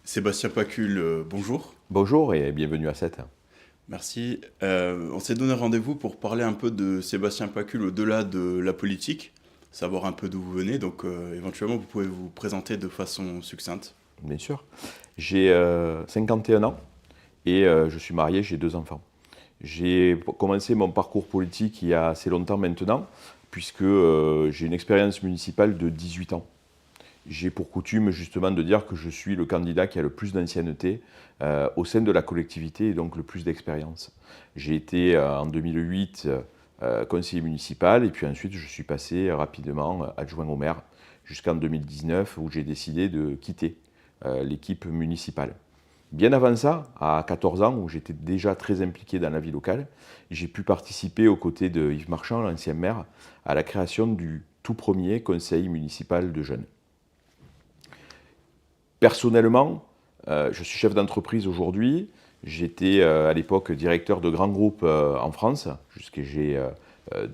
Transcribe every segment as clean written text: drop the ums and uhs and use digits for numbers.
Sébastien Pacul, bonjour. Bonjour et bienvenue à 7. Merci. On s'est donné rendez-vous pour parler un peu de Sébastien Pacul au-delà de la politique, savoir un peu d'où vous venez. Donc, éventuellement, vous pouvez vous présenter de façon succincte. Bien sûr. J'ai 51 ans et je suis marié, j'ai 2 enfants. J'ai commencé mon parcours politique il y a assez longtemps maintenant, puisque j'ai une expérience municipale de 18 ans. J'ai pour coutume justement de dire que je suis le candidat qui a le plus d'ancienneté au sein de la collectivité et donc le plus d'expérience. J'ai été en 2008 conseiller municipal et puis ensuite je suis passé rapidement adjoint au maire jusqu'en 2019 où j'ai décidé de quitter l'équipe municipale. Bien avant ça, à 14 ans, où j'étais déjà très impliqué dans la vie locale, j'ai pu participer aux côtés de Yves Marchand, l'ancien maire, à la création du tout premier conseil municipal de jeunes. Personnellement, je suis chef d'entreprise aujourd'hui. J'étais à l'époque directeur de grands groupes en France, jusqu'à j'ai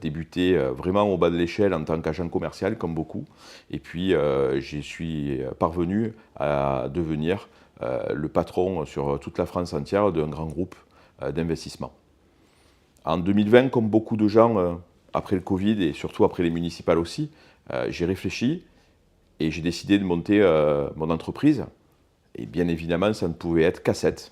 débuté vraiment au bas de l'échelle en tant qu'agent commercial, comme beaucoup. Et puis, j'y suis parvenu à devenir le patron sur toute la France entière d'un grand groupe d'investissement. En 2020, comme beaucoup de gens, après le Covid et surtout après les municipales aussi, j'ai réfléchi et j'ai décidé de monter mon entreprise. Et bien évidemment, ça ne pouvait être qu'à 7.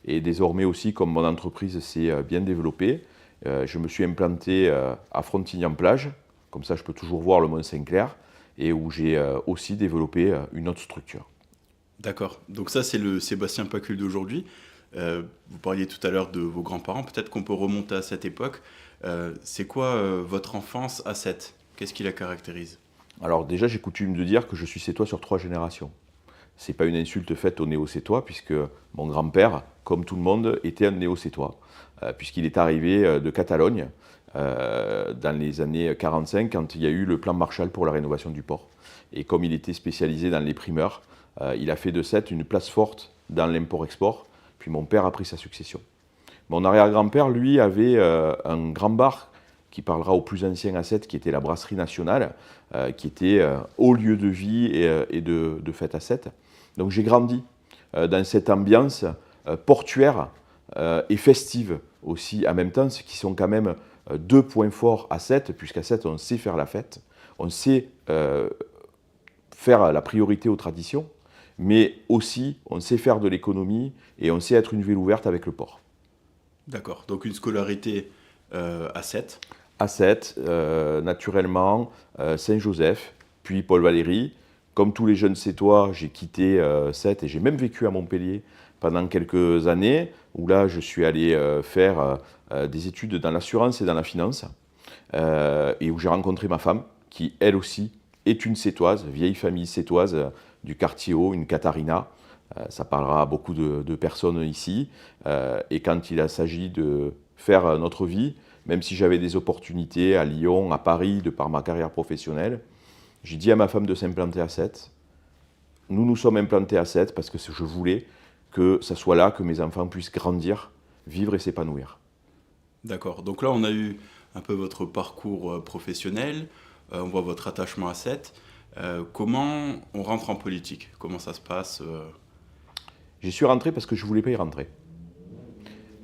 Et désormais aussi, comme mon entreprise s'est bien développée, je me suis implanté à Frontignan-Plage, comme ça je peux toujours voir le Mont-Saint-Clair, et où j'ai aussi développé une autre structure. D'accord. Donc ça, c'est le Sébastien Pacul d'aujourd'hui. Vous parliez tout à l'heure de vos grands-parents. Peut-être qu'on peut remonter à cette époque. C'est quoi votre enfance à 7? Qu'est-ce qui la caractérise? Alors déjà, j'ai coutume de dire que je suis sétois sur 3 générations. C'est pas une insulte faite aux néo-sétois, puisque mon grand-père, comme tout le monde, était un néo-sétois, puisqu'il est arrivé de Catalogne dans les années 45, quand il y a eu le plan Marshall pour la rénovation du port. Et comme il était spécialisé dans les primeurs, il a fait de Sète une place forte dans l'import-export, puis mon père a pris sa succession. Mon arrière-grand-père, lui, avait un grand bar qui parlera au plus ancien à Sète, qui était la Brasserie Nationale, qui était haut lieu de vie et de fête à Sète. Donc j'ai grandi dans cette ambiance portuaire et festive aussi en même temps, ce qui sont quand même deux points forts à Sète, puisqu'à Sète on sait faire la fête, on sait faire la priorité aux traditions, mais aussi on sait faire de l'économie et on sait être une ville ouverte avec le port. D'accord. Donc une scolarité à 7. À Sète, naturellement, Saint-Joseph, puis Paul Valéry. Comme tous les jeunes Sétois, j'ai quitté Sète et j'ai même vécu à Montpellier pendant quelques années, où là je suis allé faire des études dans l'assurance et dans la finance, et où j'ai rencontré ma femme, qui elle aussi est une Sétoise, vieille famille sétoise du quartier haut, une Katharina. Ça parlera à beaucoup de personnes ici. Et quand il s'agit de faire notre vie, même si j'avais des opportunités à Lyon, à Paris, de par ma carrière professionnelle, j'ai dit à ma femme de s'implanter à Sète. Nous nous sommes implantés à Sète parce que je voulais que ça soit là que mes enfants puissent grandir, vivre et s'épanouir. D'accord. Donc là, on a eu un peu votre parcours professionnel. On voit votre attachement à 7. Comment on rentre en politique? Comment ça se passe? J'y suis rentré parce que je ne voulais pas y rentrer.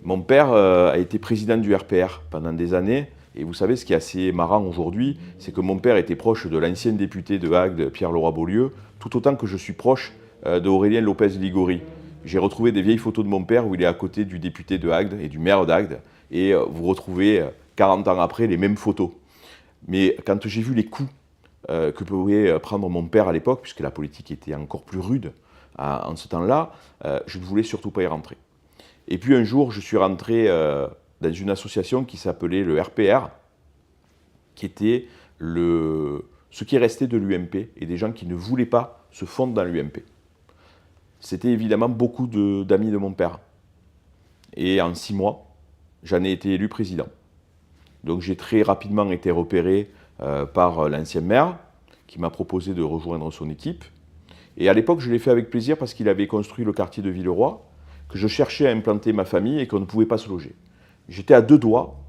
Mon père a été président du RPR pendant des années. Et vous savez, ce qui est assez marrant aujourd'hui, c'est que mon père était proche de l'ancien député de Agde, Pierre Leroy-Beaulieu, tout autant que je suis proche d'Aurélien Lopez-Ligori. J'ai retrouvé des vieilles photos de mon père où il est à côté du député de Agde et du maire d'Agde. Et vous retrouvez 40 ans après les mêmes photos. Mais quand j'ai vu les coups que pouvait prendre mon père à l'époque, puisque la politique était encore plus rude en ce temps-là, je ne voulais surtout pas y rentrer. Et puis un jour, je suis rentré dans une association qui s'appelait le RPR, qui était ce qui restait de l'UMP et des gens qui ne voulaient pas se fondre dans l'UMP. C'était évidemment beaucoup d'amis de mon père. Et en 6 mois, j'en ai été élu président. Donc j'ai très rapidement été repéré par l'ancien maire, qui m'a proposé de rejoindre son équipe. Et à l'époque, je l'ai fait avec plaisir parce qu'il avait construit le quartier de Villeroy, que je cherchais à implanter ma famille et qu'on ne pouvait pas se loger. J'étais à 2 doigts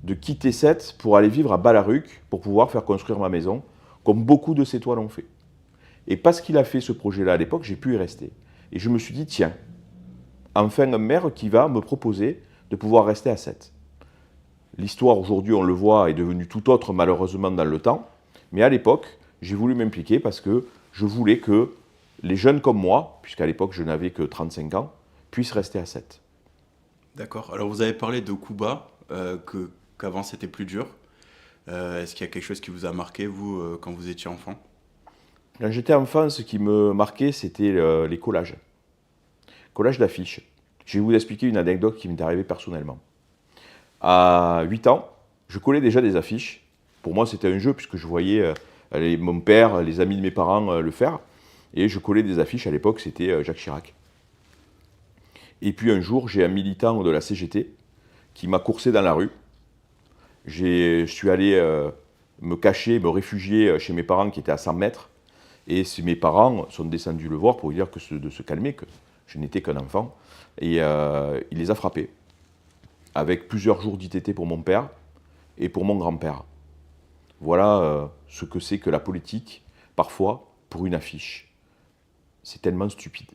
de quitter Sète pour aller vivre à Ballaruc pour pouvoir faire construire ma maison, comme beaucoup de Sétois l'ont fait. Et parce qu'il a fait ce projet-là à l'époque, j'ai pu y rester. Et je me suis dit, tiens, enfin un maire qui va me proposer de pouvoir rester à 7. L'histoire aujourd'hui, on le voit, est devenue tout autre malheureusement dans le temps. Mais à l'époque, j'ai voulu m'impliquer parce que je voulais que les jeunes comme moi, puisqu'à l'époque je n'avais que 35 ans, puissent rester à 7. D'accord. Alors vous avez parlé de Cuba, qu'avant c'était plus dur. Est-ce qu'il y a quelque chose qui vous a marqué, vous, quand vous étiez enfant? Quand j'étais enfant, ce qui me marquait, c'était les collages. Collages d'affiches. Je vais vous expliquer une anecdote qui m'est arrivée personnellement. À 8 ans, je collais déjà des affiches. Pour moi, c'était un jeu, puisque je voyais mon père, les amis de mes parents le faire. Et je collais des affiches, à l'époque, c'était Jacques Chirac. Et puis un jour, j'ai un militant de la CGT qui m'a coursé dans la rue. Je suis allé me cacher, me réfugier chez mes parents qui étaient à 100 mètres. Et mes parents sont descendus le voir pour lui dire de se calmer, que je n'étais qu'un enfant. Et il les a frappés, avec plusieurs jours d'ITT pour mon père et pour mon grand-père. Voilà ce que c'est que la politique, parfois, pour une affiche. C'est tellement stupide.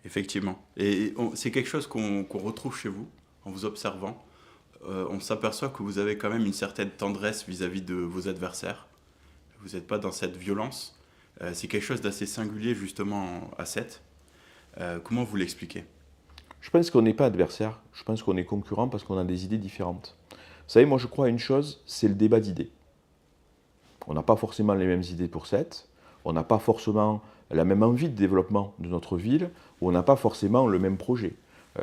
Effectivement. Et c'est quelque chose qu'on retrouve chez vous, en vous observant. On s'aperçoit que vous avez quand même une certaine tendresse vis-à-vis de vos adversaires. Vous n'êtes pas dans cette violence. C'est quelque chose d'assez singulier, justement, à 7. Comment vous l'expliquez? Je pense qu'on n'est pas adversaire, je pense qu'on est concurrent parce qu'on a des idées différentes. Vous savez, moi je crois à une chose, c'est le débat d'idées. On n'a pas forcément les mêmes idées pour 7, on n'a pas forcément la même envie de développement de notre ville, ou on n'a pas forcément le même projet.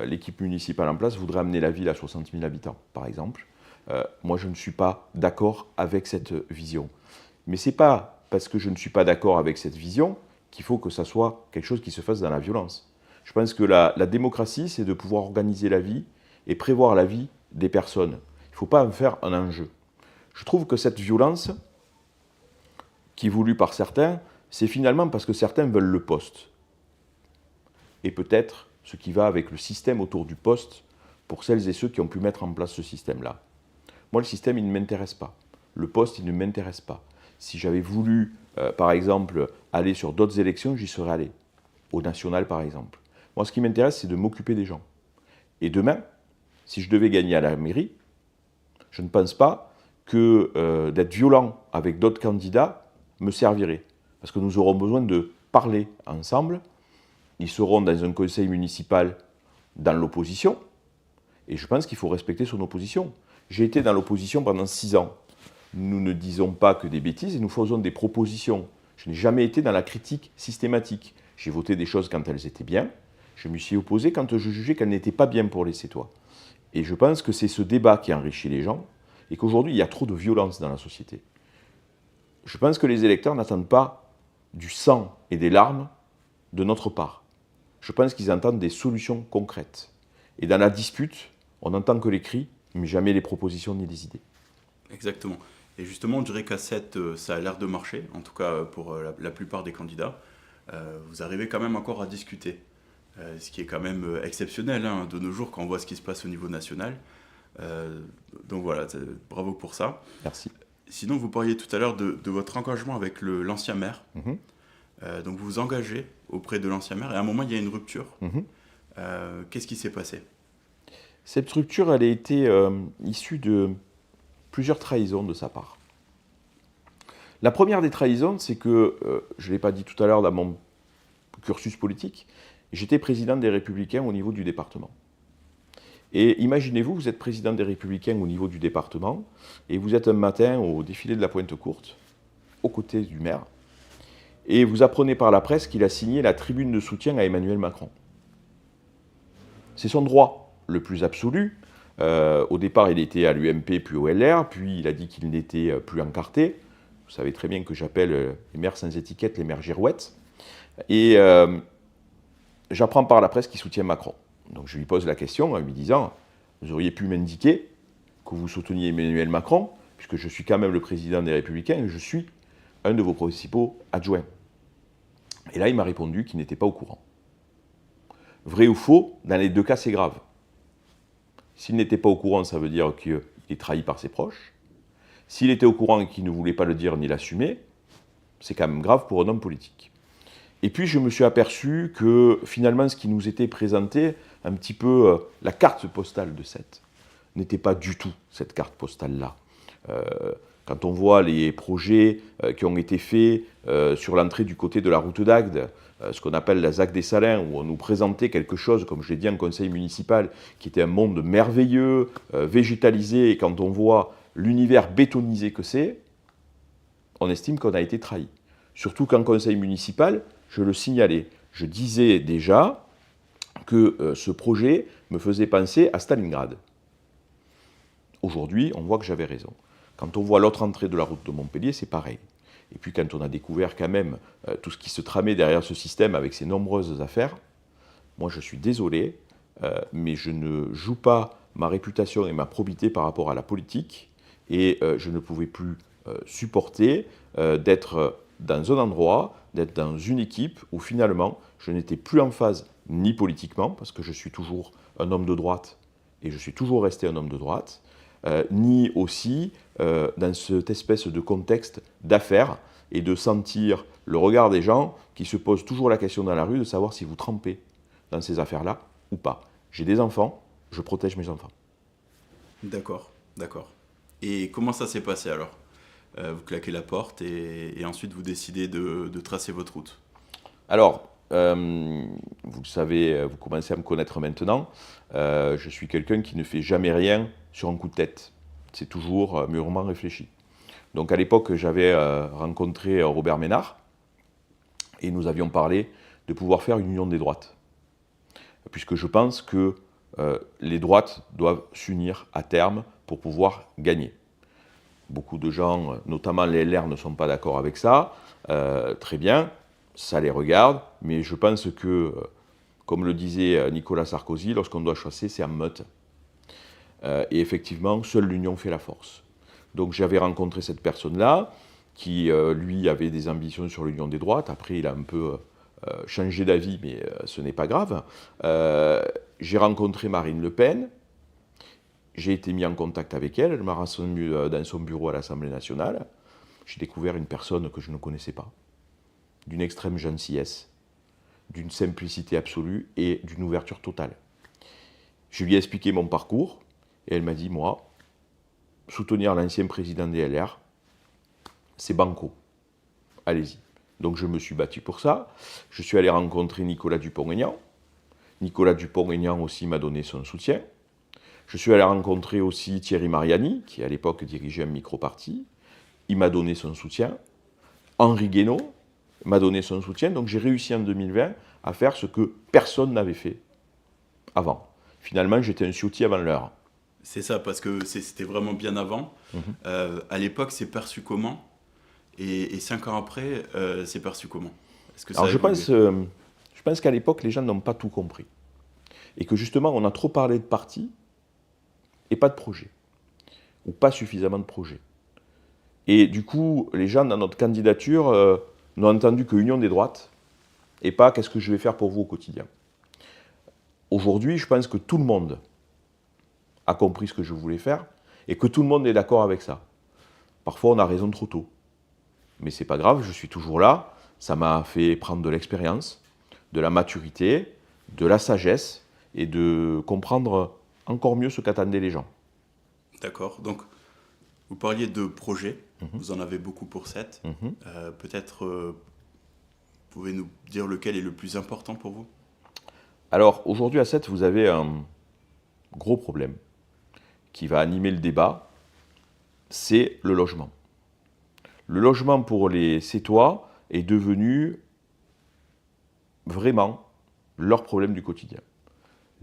L'équipe municipale en place voudrait amener la ville à 60 000 habitants, par exemple. Moi je ne suis pas d'accord avec cette vision. Mais ce n'est pas parce que je ne suis pas d'accord avec cette vision qu'il faut que ça soit quelque chose qui se fasse dans la violence. Je pense que la démocratie, c'est de pouvoir organiser la vie et prévoir la vie des personnes. Il ne faut pas en faire un enjeu. Je trouve que cette violence, qui est voulue par certains, c'est finalement parce que certains veulent le poste. Et peut-être ce qui va avec le système autour du poste pour celles et ceux qui ont pu mettre en place ce système-là. Moi, le système, il ne m'intéresse pas. Le poste, il ne m'intéresse pas. Si j'avais voulu, par exemple, aller sur d'autres élections, j'y serais allé. Au national, par exemple. Moi, ce qui m'intéresse, c'est de m'occuper des gens. Et demain, si je devais gagner à la mairie, je ne pense pas que d'être violent avec d'autres candidats me servirait. Parce que nous aurons besoin de parler ensemble. Ils seront dans un conseil municipal dans l'opposition. Et je pense qu'il faut respecter son opposition. J'ai été dans l'opposition pendant 6 ans. Nous ne disons pas que des bêtises et nous faisons des propositions. Je n'ai jamais été dans la critique systématique. J'ai voté des choses quand elles étaient bien. Je me suis opposé quand je jugeais qu'elles n'étaient pas bien pour les Sétois. Et je pense que c'est ce débat qui enrichit les gens et qu'aujourd'hui, il y a trop de violence dans la société. Je pense que les électeurs n'attendent pas du sang et des larmes de notre part. Je pense qu'ils entendent des solutions concrètes. Et dans la dispute, on n'entend que les cris, mais jamais les propositions ni les idées. Exactement. Et justement, on dirait qu'à 7, ça a l'air de marcher, en tout cas pour la plupart des candidats. Vous arrivez quand même encore à discuter. Ce qui est quand même exceptionnel de nos jours quand on voit ce qui se passe au niveau national. Donc voilà, bravo pour ça. Merci. Sinon, vous parliez tout à l'heure de votre engagement avec l'ancien maire. Donc vous vous engagez auprès de l'ancien maire et à un moment, il y a une rupture. Qu'est-ce qui s'est passé? Cette rupture, elle a été issue de plusieurs trahisons de sa part. La première des trahisons, c'est que, je ne l'ai pas dit tout à l'heure dans mon cursus politique, j'étais président des Républicains au niveau du département. Et imaginez-vous, vous êtes président des Républicains au niveau du département, et vous êtes un matin au défilé de la Pointe-Courte, aux côtés du maire, et vous apprenez par la presse qu'il a signé la tribune de soutien à Emmanuel Macron. C'est son droit le plus absolu. Au départ, il était à l'UMP, puis au LR, puis il a dit qu'il n'était plus encarté. Vous savez très bien que j'appelle les maires sans étiquette les maires girouettes. Et j'apprends par la presse qu'il soutient Macron. Donc je lui pose la question en lui disant « Vous auriez pu m'indiquer que vous souteniez Emmanuel Macron, puisque je suis quand même le président des Républicains et je suis un de vos principaux adjoints. » Et là, il m'a répondu qu'il n'était pas au courant. Vrai ou faux, dans les deux cas, c'est grave. S'il n'était pas au courant, ça veut dire qu'il est trahi par ses proches. S'il était au courant et qu'il ne voulait pas le dire ni l'assumer, c'est quand même grave pour un homme politique. Et puis je me suis aperçu que finalement ce qui nous était présenté, un petit peu la carte postale de Sète, n'était pas du tout cette carte postale-là. Quand on voit les projets qui ont été faits sur l'entrée du côté de la route d'Agde, ce qu'on appelle la ZAC des Salins, où on nous présentait quelque chose, comme je l'ai dit en conseil municipal, qui était un monde merveilleux, végétalisé, et quand on voit l'univers bétonisé que c'est, on estime qu'on a été trahi. Surtout qu'en conseil municipal, je le signalais, je disais déjà que ce projet me faisait penser à Stalingrad. Aujourd'hui, on voit que j'avais raison. Quand on voit l'autre entrée de la route de Montpellier, c'est pareil. Et puis quand on a découvert quand même tout ce qui se tramait derrière ce système avec ses nombreuses affaires, moi je suis désolé, mais je ne joue pas ma réputation et ma probité par rapport à la politique, et je ne pouvais plus supporter d'être dans un endroit, d'être dans une équipe où finalement je n'étais plus en phase ni politiquement, parce que je suis toujours un homme de droite, et je suis toujours resté un homme de droite, ni aussi dans cette espèce de contexte d'affaires et de sentir le regard des gens qui se posent toujours la question dans la rue de savoir si vous trempez dans ces affaires-là ou pas. J'ai des enfants, je protège mes enfants. D'accord, d'accord. Et comment ça s'est passé alors? Vous claquez la porte et ensuite vous décidez de tracer votre route. Alors, vous le savez, vous commencez à me connaître maintenant, je suis quelqu'un qui ne fait jamais rien sur un coup de tête. C'est toujours mûrement réfléchi. Donc à l'époque, j'avais rencontré Robert Ménard et nous avions parlé de pouvoir faire une union des droites. Puisque je pense que les droites doivent s'unir à terme pour pouvoir gagner. Beaucoup de gens, notamment les LR, ne sont pas d'accord avec ça. Très bien, ça les regarde, mais je pense que, comme le disait Nicolas Sarkozy, lorsqu'on doit chasser, c'est en meute. Et effectivement, seule l'union fait la force. Donc j'avais rencontré cette personne-là, qui, lui, avait des ambitions sur l'union des droites. Après, il a un peu changé d'avis, mais ce n'est pas grave. J'ai rencontré Marine Le Pen. J'ai été mis en contact avec elle. Elle m'a rassemblé dans son bureau à l'Assemblée nationale. J'ai découvert une personne que je ne connaissais pas, d'une extrême gentillesse, d'une simplicité absolue et d'une ouverture totale. Je lui ai expliqué mon parcours et elle m'a dit, moi, soutenir l'ancien président des LR, c'est banco. Allez-y. Donc je me suis battu pour ça. Je suis allé rencontrer Nicolas Dupont-Aignan. Nicolas Dupont-Aignan aussi m'a donné son soutien. Je suis allé rencontrer aussi Thierry Mariani, qui à l'époque dirigeait un micro-parti. Il m'a donné son soutien. Henri Guénaud m'a donné son soutien. Donc j'ai réussi en 2020 à faire ce que personne n'avait fait avant. Finalement, j'étais un ciotti avant l'heure. C'est ça, parce que c'était vraiment bien avant. À l'époque, c'est perçu comment? Et 5 ans après, c'est perçu comment? Est-ce que ça Alors a je pense qu'à l'époque, les gens n'ont pas tout compris. Et que justement, on a trop parlé de partis et pas de projet. Ou pas suffisamment de projets. Et du coup, les gens, dans notre candidature, n'ont entendu que Union des droites et pas qu'est-ce que je vais faire pour vous au quotidien. Aujourd'hui, je pense que tout le monde a compris ce que je voulais faire et que tout le monde est d'accord avec ça. Parfois, on a raison trop tôt. Mais c'est pas grave, je suis toujours là. Ça m'a fait prendre de l'expérience, de la maturité, de la sagesse et de comprendre encore mieux ce qu'attendaient les gens. D'accord. Donc, vous parliez de projets. Vous en avez beaucoup pour 7. Peut-être pouvez nous dire lequel est le plus important pour vous? Alors, aujourd'hui à 7, vous avez un gros problème qui va animer le débat, c'est le logement. Le logement pour les Sétois est devenu vraiment leur problème du quotidien.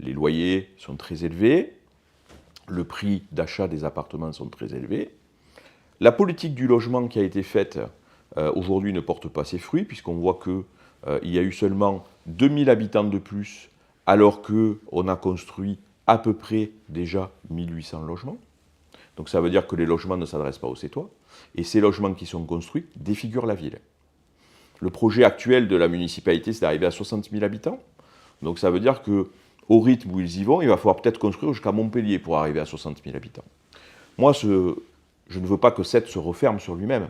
Les loyers sont très élevés, le prix d'achat des appartements sont très élevés. La politique du logement qui a été faite aujourd'hui ne porte pas ses fruits, puisqu'on voit qu'il y a eu seulement 2000 habitants de plus, alors qu'on a construit à peu près déjà 1800 logements. Donc ça veut dire que les logements ne s'adressent pas aux Sétois. Et ces logements qui sont construits défigurent la ville. Le projet actuel de la municipalité, c'est d'arriver à 60 000 habitants. Donc ça veut dire qu'au rythme où ils y vont, il va falloir peut-être construire jusqu'à Montpellier pour arriver à 60 000 habitants. Moi, je ne veux pas que Sète se referme sur lui-même.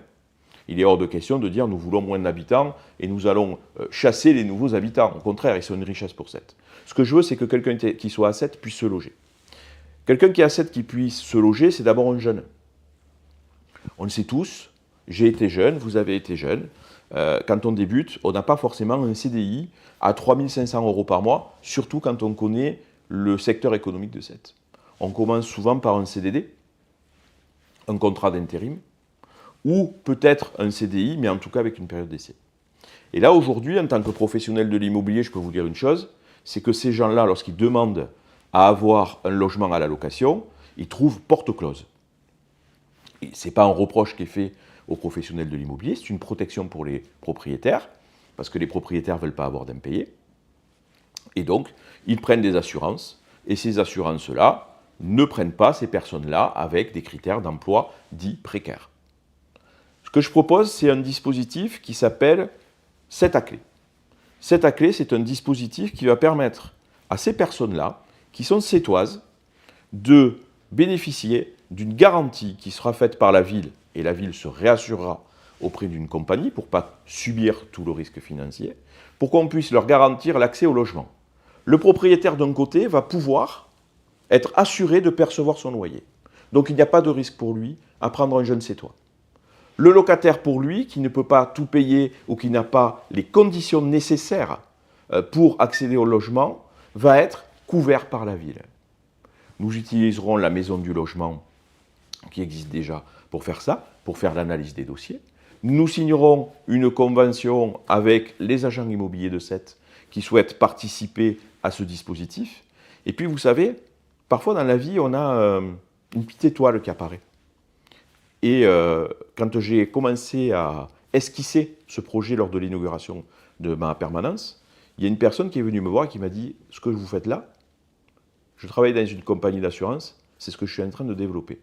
Il est hors de question de dire nous voulons moins d'habitants et nous allons chasser les nouveaux habitants. Au contraire, ils sont une richesse pour Sète. Ce que je veux, c'est que quelqu'un qui soit à Sète puisse se loger. Quelqu'un qui est à Sète qui puisse se loger, c'est d'abord un jeune. On le sait tous, j'ai été jeune, vous avez été jeune. Quand on débute, on n'a pas forcément un CDI à 3 500 € par mois, surtout quand on connaît le secteur économique de Sète. On commence souvent par un CDD, un contrat d'intérim, ou peut-être un CDI, mais en tout cas avec une période d'essai. Et là, aujourd'hui, en tant que professionnel de l'immobilier, je peux vous dire une chose, c'est que ces gens-là, lorsqu'ils demandent à avoir un logement à la location, ils trouvent porte close. Ce n'est pas un reproche qui est fait aux professionnels de l'immobilier, c'est une protection pour les propriétaires, parce que les propriétaires ne veulent pas avoir d'impayés. Et donc, ils prennent des assurances, et ces assurances-là ne prennent pas ces personnes-là avec des critères d'emploi dits précaires. Ce que je propose, c'est un dispositif qui s'appelle 7 à clé. 7 à clé, c'est un dispositif qui va permettre à ces personnes-là, qui sont sétoises, de bénéficier d'une garantie qui sera faite par la ville, et la ville se réassurera auprès d'une compagnie pour ne pas subir tout le risque financier, pour qu'on puisse leur garantir l'accès au logement. Le propriétaire d'un côté va pouvoir être assuré de percevoir son loyer. Donc il n'y a pas de risque pour lui à prendre un jeune sétois. Le locataire pour lui, qui ne peut pas tout payer ou qui n'a pas les conditions nécessaires pour accéder au logement, va être couvert par la ville. Nous utiliserons la maison du logement qui existe déjà pour faire ça, pour faire l'analyse des dossiers. Nous signerons une convention avec les agents immobiliers de Sète qui souhaitent participer à ce dispositif. Et puis vous savez, parfois dans la vie, on a une petite étoile qui apparaît. Et quand j'ai commencé à esquisser ce projet lors de l'inauguration de ma permanence, il y a une personne qui est venue me voir et qui m'a dit « Ce que vous faites là, je travaille dans une compagnie d'assurance, c'est ce que je suis en train de développer. »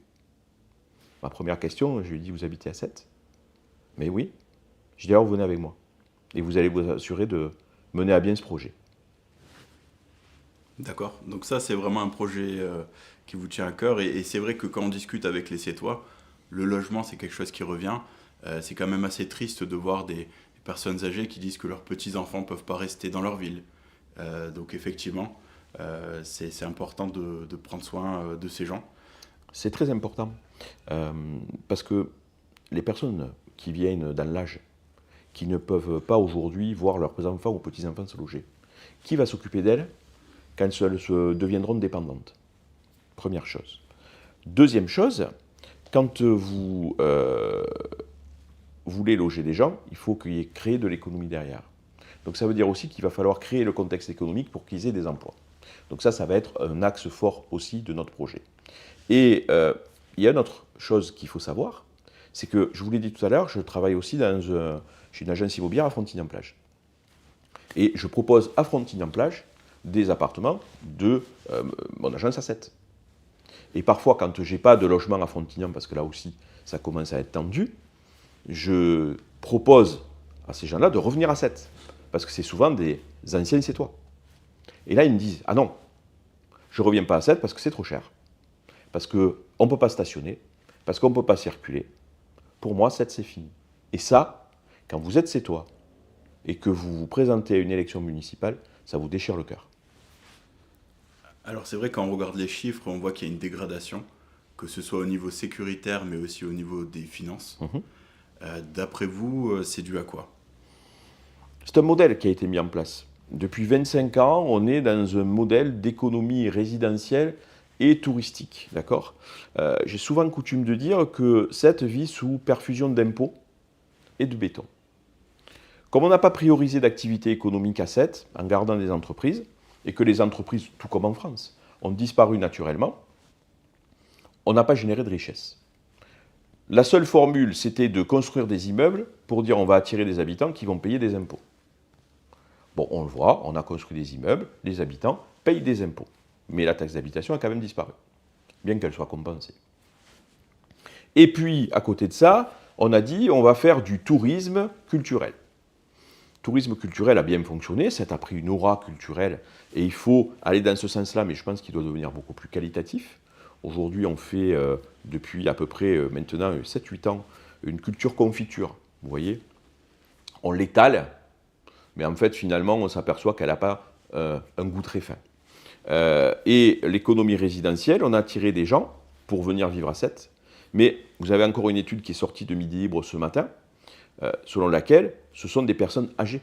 Ma première question, je lui ai dit « Vous habitez à Sète ?» ?»« Mais oui. » Je dis « Alors venez avec moi. Et vous allez vous assurer de mener à bien ce projet. » D'accord. Donc ça, c'est vraiment un projet qui vous tient à cœur. Et c'est vrai que quand on discute avec les Sétois, le logement, c'est quelque chose qui revient. C'est quand même assez triste de voir des personnes âgées qui disent que leurs petits-enfants ne peuvent pas rester dans leur ville. Donc effectivement, c'est important de prendre soin de ces gens. C'est très important. Parce que les personnes qui viennent dans l'âge, qui ne peuvent pas aujourd'hui voir leurs enfants ou petits-enfants se loger, qui va s'occuper d'elles quand elles deviendront dépendantes? Première chose. Deuxième chose, quand vous voulez loger des gens, il faut qu'il y ait créé de l'économie derrière. Donc ça veut dire aussi qu'il va falloir créer le contexte économique pour qu'ils aient des emplois. Donc ça va être un axe fort aussi de notre projet. Et il y a une autre chose qu'il faut savoir, c'est que, je vous l'ai dit tout à l'heure, je travaille aussi chez une agence immobilière à Frontignan-Plage. Et je propose à Frontignan-Plage des appartements de mon agence à Sète. Et parfois, quand je n'ai pas de logement à Frontignan, parce que là aussi, ça commence à être tendu, je propose à ces gens-là de revenir à Sète. Parce que c'est souvent des anciens Sétois. Et là, ils me disent « Ah non, je ne reviens pas à Sète parce que c'est trop cher. Parce qu'on ne peut pas stationner, parce qu'on ne peut pas circuler. Pour moi, Sète, c'est fini. » Et ça, quand vous êtes Sétois et que vous vous présentez à une élection municipale, ça vous déchire le cœur. Alors c'est vrai, quand on regarde les chiffres, on voit qu'il y a une dégradation, que ce soit au niveau sécuritaire, mais aussi au niveau des finances. D'après vous, c'est dû à quoi? C'est un modèle qui a été mis en place. Depuis 25 ans, on est dans un modèle d'économie résidentielle et touristique. D'accord ? J'ai souvent coutume de dire que Sète vit sous perfusion d'impôts et de béton. Comme on n'a pas priorisé d'activité économique à Sète, en gardant des entreprises, et que les entreprises, tout comme en France, ont disparu naturellement, on n'a pas généré de richesse. La seule formule, c'était de construire des immeubles pour dire on va attirer des habitants qui vont payer des impôts. Bon, on le voit, on a construit des immeubles, les habitants payent des impôts. Mais la taxe d'habitation a quand même disparu, bien qu'elle soit compensée. Et puis, à côté de ça, on a dit on va faire du tourisme culturel. Le tourisme culturel a bien fonctionné, ça a pris une aura culturelle et il faut aller dans ce sens-là, mais je pense qu'il doit devenir beaucoup plus qualitatif. Aujourd'hui, on fait, depuis à peu près maintenant 7-8 ans, une culture confiture. vous voyez. On l'étale, mais en fait, finalement, on s'aperçoit qu'elle n'a pas un goût très fin. Et l'économie résidentielle, on a attiré des gens pour venir vivre à Sète, mais vous avez encore une étude qui est sortie de Midi Libre ce matin, selon laquelle ce sont des personnes âgées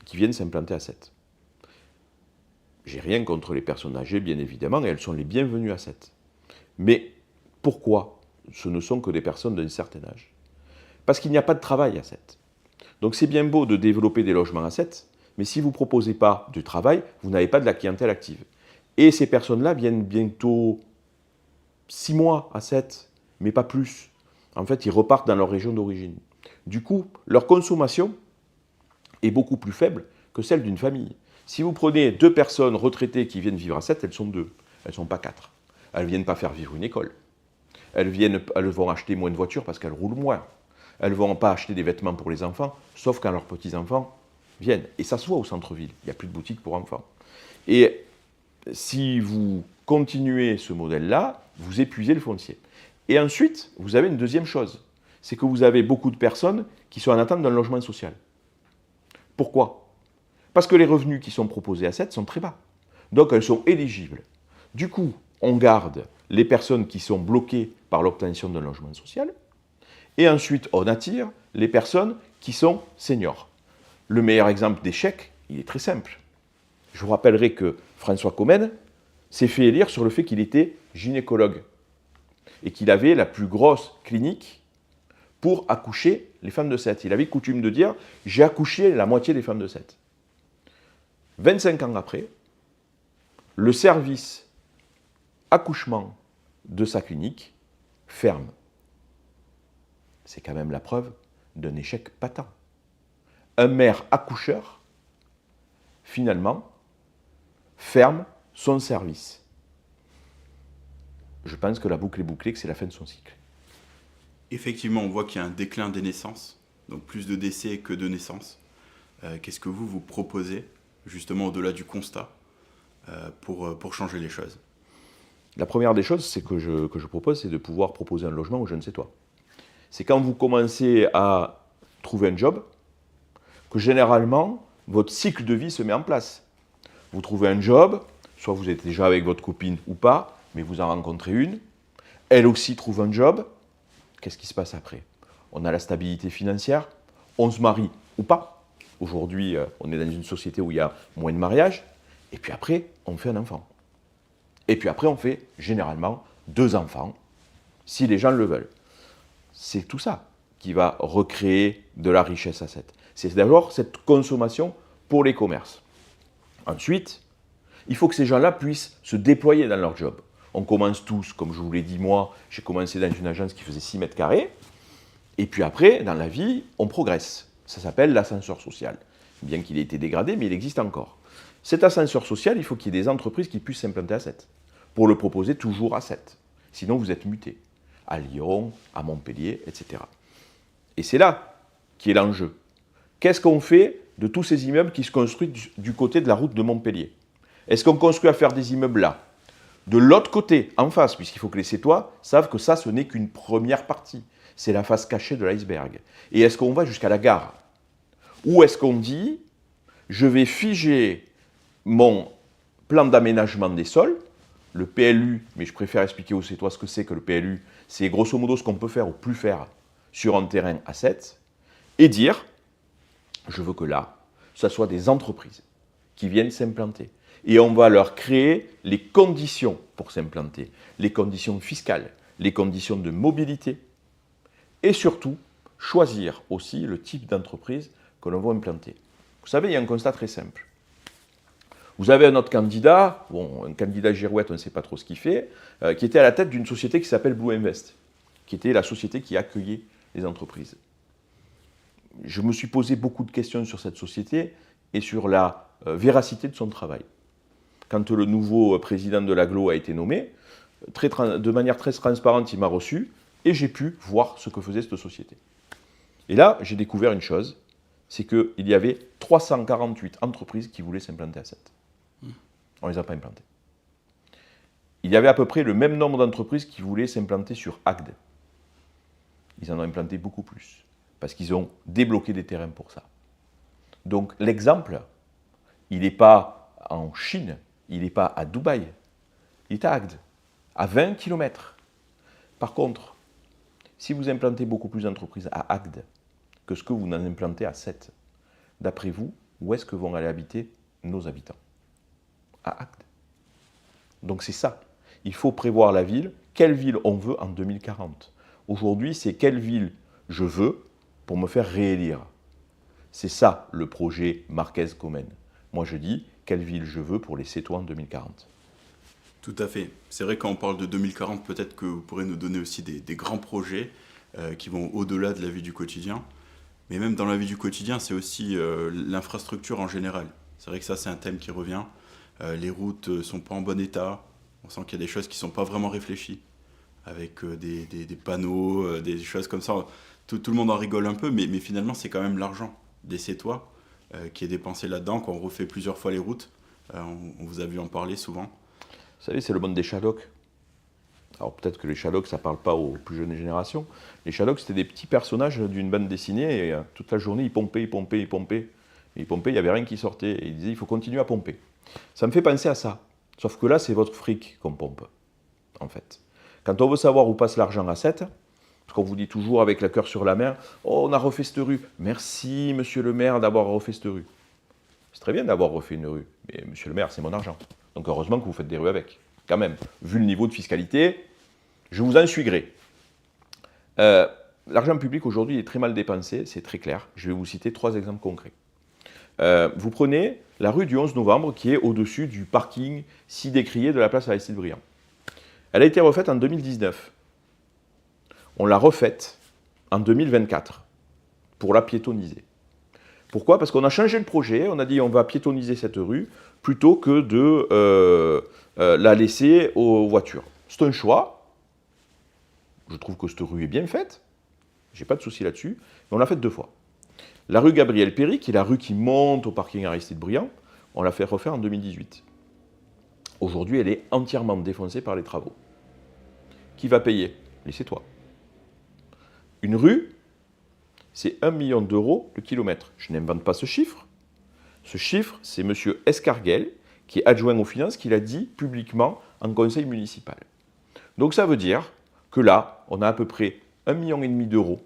qui viennent s'implanter à Sète. J'ai rien contre les personnes âgées, bien évidemment, et elles sont les bienvenues à Sète. Mais pourquoi ce ne sont que des personnes d'un certain âge? Parce qu'il n'y a pas de travail à Sète. Donc c'est bien beau de développer des logements à Sète, mais si vous ne proposez pas du travail, vous n'avez pas de la clientèle active. Et ces personnes-là viennent bientôt 6 mois à Sète, mais pas plus. En fait, ils repartent dans leur région d'origine. Du coup, leur consommation est beaucoup plus faible que celle d'une famille. Si vous prenez 2 personnes retraitées qui viennent vivre à Sète, elles sont 2, elles ne sont pas 4. Elles ne viennent pas faire vivre une école. Elles vont acheter moins de voitures parce qu'elles roulent moins. Elles ne vont pas acheter des vêtements pour les enfants, sauf quand leurs petits-enfants viennent. Et ça se voit au centre-ville, il n'y a plus de boutique pour enfants. Et si vous continuez ce modèle-là, vous épuisez le foncier. Et ensuite, vous avez une deuxième chose, c'est que vous avez beaucoup de personnes qui sont en attente d'un logement social. Pourquoi? Parce que les revenus qui sont proposés à Sète sont très bas. Donc elles sont éligibles. Du coup, on garde les personnes qui sont bloquées par l'obtention d'un logement social, et ensuite on attire les personnes qui sont seniors. Le meilleur exemple d'échec, il est très simple. Je vous rappellerai que François Comène s'est fait élire sur le fait qu'il était gynécologue et qu'il avait la plus grosse clinique pour accoucher les femmes de Sète. Il avait coutume de dire « j'ai accouché la moitié des femmes de Sète ». 25 ans après, le service accouchement de sa clinique ferme. C'est quand même la preuve d'un échec patent. Un maire accoucheur, finalement, ferme son service. Je pense que la boucle est bouclée, que c'est la fin de son cycle. Effectivement, on voit qu'il y a un déclin des naissances, donc plus de décès que de naissances. Qu'est-ce que vous proposez, justement au-delà du constat, pour changer les choses? La première des choses que je propose, c'est de pouvoir proposer un logement au je ne sais toi. C'est quand vous commencez à trouver un job, que généralement, votre cycle de vie se met en place. Vous trouvez un job, soit vous êtes déjà avec votre copine ou pas, mais vous en rencontrez une, elle aussi trouve un job, qu'est-ce qui se passe après? On a la stabilité financière, on se marie ou pas. Aujourd'hui, on est dans une société où il y a moins de mariages, et puis après, on fait un enfant. Et puis après, on fait généralement 2 enfants, si les gens le veulent. C'est tout ça qui va recréer de la richesse à Sète. C'est d'abord cette consommation pour les commerces. Ensuite, il faut que ces gens-là puissent se déployer dans leur job. On commence tous, comme je vous l'ai dit moi, j'ai commencé dans une agence qui faisait 6 mètres carrés, et puis après, dans la vie, on progresse. Ça s'appelle l'ascenseur social. Bien qu'il ait été dégradé, mais il existe encore. Cet ascenseur social, il faut qu'il y ait des entreprises qui puissent s'implanter à Sète, pour le proposer toujours à Sète. Sinon, vous êtes muté à Lyon, à Montpellier, etc. Et c'est là qui est l'enjeu. Qu'est-ce qu'on fait de tous ces immeubles qui se construisent du côté de la route de Montpellier? Est-ce qu'on construit à faire des immeubles là? De l'autre côté, en face, puisqu'il faut que les Sétois savent que ça, ce n'est qu'une première partie. C'est la face cachée de l'iceberg. Et est-ce qu'on va jusqu'à la gare? Ou est-ce qu'on dit, je vais figer mon plan d'aménagement des sols, le PLU, mais je préfère expliquer aux Sétois ce que c'est que le PLU, c'est grosso modo ce qu'on peut faire ou plus faire sur un terrain à Sète, et dire, je veux que là, ce soit des entreprises qui viennent s'implanter. Et on va leur créer les conditions pour s'implanter, les conditions fiscales, les conditions de mobilité, et surtout, choisir aussi le type d'entreprise que l'on va implanter. Vous savez, il y a un constat très simple. Vous avez un autre candidat, un candidat girouette, on ne sait pas trop ce qu'il fait, qui était à la tête d'une société qui s'appelle Blue Invest, qui était la société qui accueillait les entreprises. Je me suis posé beaucoup de questions sur cette société et sur la véracité de son travail. Quand le nouveau président de l'Aglo a été nommé, de manière très transparente, il m'a reçu et j'ai pu voir ce que faisait cette société. Et là, j'ai découvert une chose, c'est qu'il y avait 348 entreprises qui voulaient s'implanter à Sète. On ne les a pas implantées. Il y avait à peu près le même nombre d'entreprises qui voulaient s'implanter sur Agde. Ils en ont implanté beaucoup plus. parce qu'ils ont débloqué des terrains pour ça. Donc l'exemple, il n'est pas en Chine, il n'est pas à Dubaï, il est à Agde, à 20 km. Par contre, si vous implantez beaucoup plus d'entreprises à Agde que ce que vous en implantez à Sète, d'après vous, où est-ce que vont aller habiter nos habitants? À Agde. Donc c'est ça. Il faut prévoir la ville. Quelle ville on veut en 2040? Aujourd'hui, c'est quelle ville je veux pour me faire réélire. C'est ça le projet Marquez-Comène. Moi je dis, quelle ville je veux pour les Sétois en 2040. Tout à fait. C'est vrai quand on parle de 2040, peut-être que vous pourrez nous donner aussi des grands projets qui vont au-delà de la vie du quotidien. Mais même dans la vie du quotidien, c'est aussi l'infrastructure en général. C'est vrai que ça, c'est un thème qui revient. Les routes ne sont pas en bon état. On sent qu'il y a des choses qui ne sont pas vraiment réfléchies. Avec des panneaux, des choses comme ça. Tout le monde en rigole un peu, mais finalement, c'est quand même l'argent des Sétois qui est dépensé là-dedans, qu'on refait plusieurs fois les routes. On vous a vu en parler souvent. Vous savez, c'est le monde des Shadocks. Alors peut-être que les Shadocks, ça ne parle pas aux plus jeunes générations. Les Shadocks, c'était des petits personnages d'une bande dessinée, et toute la journée, ils pompaient. Et ils pompaient, il n'y avait rien qui sortait. Et ils disaient, il faut continuer à pomper. Ça me fait penser à ça. Sauf que là, c'est votre fric qu'on pompe, en fait. Quand on veut savoir où passe l'argent à 7, parce qu'on vous dit toujours avec le cœur sur la main, oh, on a refait cette rue. Merci, monsieur le maire, d'avoir refait cette rue. C'est très bien d'avoir refait une rue, mais monsieur le maire, c'est mon argent. Donc heureusement que vous faites des rues avec. Quand même, vu le niveau de fiscalité, je vous en suis gré. L'argent public aujourd'hui est très mal dépensé, c'est très clair. Je vais vous citer 3 exemples concrets. Vous prenez la rue du 11 novembre qui est au-dessus du parking si décrié de la place Aristide-Briand. Elle a été refaite en 2019. On l'a refaite en 2024 pour la piétonniser. Pourquoi? Parce qu'on a changé le projet, on a dit on va piétoniser cette rue plutôt que de la laisser aux voitures. C'est un choix. Je trouve que cette rue est bien faite. J'ai pas de souci là-dessus. Mais on l'a faite 2 fois. La rue Gabriel-Péry, qui est la rue qui monte au parking Aristide-Briand, on l'a fait refaire en 2018. Aujourd'hui, elle est entièrement défoncée par les travaux. Qui va payer? Les Sétois. Une rue, c'est 1 million d'euros le kilomètre. Je n'invente pas ce chiffre. Ce chiffre, c'est M. Escarguel, qui est adjoint aux finances, qui l'a dit publiquement en conseil municipal. Donc ça veut dire que là, on a à peu près 1,5 million d'euros,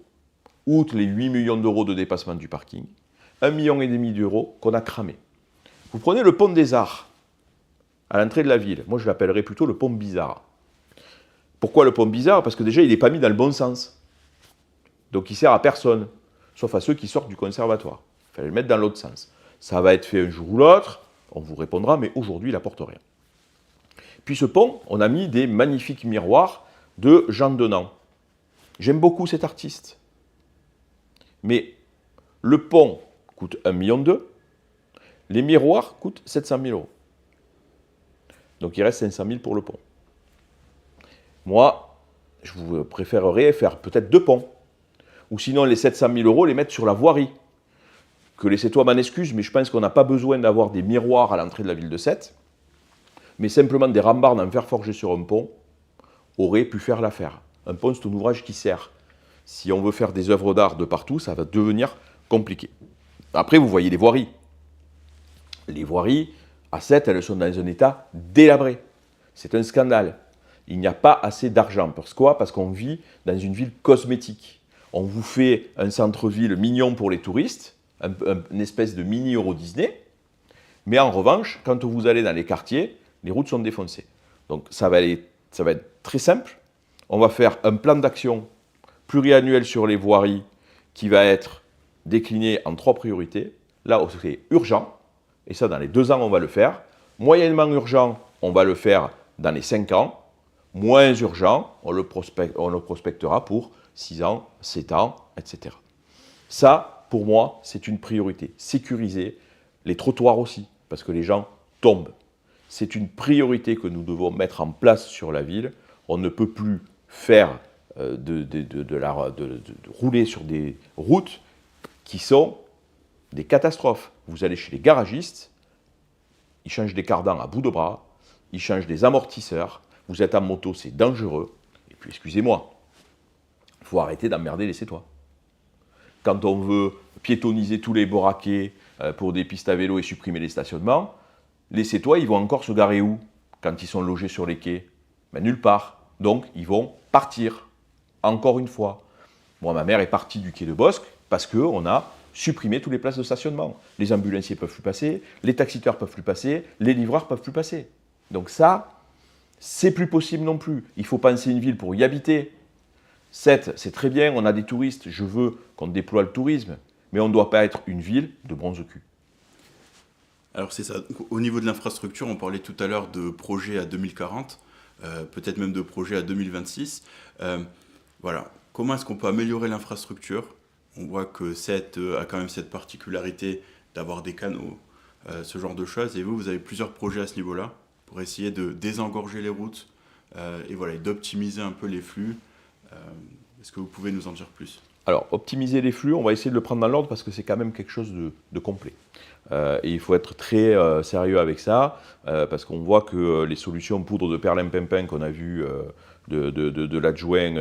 outre les 8 millions d'euros de dépassement du parking, 1,5 million d'euros qu'on a cramé. Vous prenez le pont des Arts, à l'entrée de la ville. Moi, je l'appellerais plutôt le pont bizarre. Pourquoi le pont bizarre? Parce que déjà, il n'est pas mis dans le bon sens. Donc, il ne sert à personne, sauf à ceux qui sortent du conservatoire. Il fallait le mettre dans l'autre sens. Ça va être fait un jour ou l'autre, on vous répondra, mais aujourd'hui, il n'apporte rien. Puis ce pont, on a mis des magnifiques miroirs de Jean Denant. J'aime beaucoup cet artiste. Mais le pont coûte 1,2 million, les miroirs coûtent 700 000 euros. Donc il reste 500 000 pour le pont. Moi, je vous préférerais faire peut-être 2 ponts. Ou sinon, les 700 000 euros, les mettre sur la voirie. Que les Sétois m'en excusent, mais je pense qu'on n'a pas besoin d'avoir des miroirs à l'entrée de la ville de Sète. Mais simplement des rambardes en fer forgé sur un pont auraient pu faire l'affaire. Un pont, c'est un ouvrage qui sert. Si on veut faire des œuvres d'art de partout, ça va devenir compliqué. Après, vous voyez les voiries. Les voiries, à Sète, elles sont dans un état délabré. C'est un scandale. Il n'y a pas assez d'argent. Pourquoi? Parce qu'on vit dans une ville cosmétique. On vous fait un centre-ville mignon pour les touristes, une espèce de mini Euro Disney, mais en revanche, quand vous allez dans les quartiers, les routes sont défoncées. Donc ça va être très simple. On va faire un plan d'action pluriannuel sur les voiries qui va être décliné en 3 priorités. Là, c'est urgent, et ça, dans les 2 ans, on va le faire. Moyennement urgent, on va le faire dans les 5 ans. Moins urgent, on le prospectera pour 6 ans, 7 ans, etc. Ça, pour moi, c'est une priorité. Sécuriser les trottoirs aussi, parce que les gens tombent. C'est une priorité que nous devons mettre en place sur la ville. On ne peut plus faire rouler sur des routes qui sont des catastrophes. Vous allez chez les garagistes, ils changent des cardans à bout de bras, ils changent des amortisseurs, vous êtes en moto, c'est dangereux. Et puis, excusez-moi, il faut arrêter d'emmerder les Sétois. quand on veut piétoniser tous les boraquets pour des pistes à vélo et supprimer les stationnements, les Sétois, ils vont encore se garer où quand ils sont logés sur les quais? Ben, nulle part. Donc, ils vont partir, encore une fois. Moi, ma mère est partie du quai de Bosc parce qu'on a supprimé toutes les places de stationnement. Les ambulanciers ne peuvent plus passer, les taxiteurs ne peuvent plus passer, les livreurs ne peuvent plus passer. Donc ça, c'est plus possible non plus. Il faut penser une ville pour y habiter. 7, c'est très bien, on a des touristes, je veux qu'on déploie le tourisme, mais on ne doit pas être une ville de bronze-cul. Alors c'est ça. Au niveau de l'infrastructure, on parlait tout à l'heure de projets à 2040, peut-être même de projets à 2026. Voilà. Comment est-ce qu'on peut améliorer l'infrastructure? On voit que Sète a quand même cette particularité d'avoir des canaux, ce genre de choses. Et vous avez plusieurs projets à ce niveau-là pour essayer de désengorger les routes et voilà, d'optimiser un peu les flux. Est-ce que vous pouvez nous en dire plus? Alors, optimiser les flux, on va essayer de le prendre dans l'ordre parce que c'est quand même quelque chose de complet. Et il faut être très sérieux avec ça, parce qu'on voit que les solutions poudre de perlimpinpin qu'on a vues de l'adjoint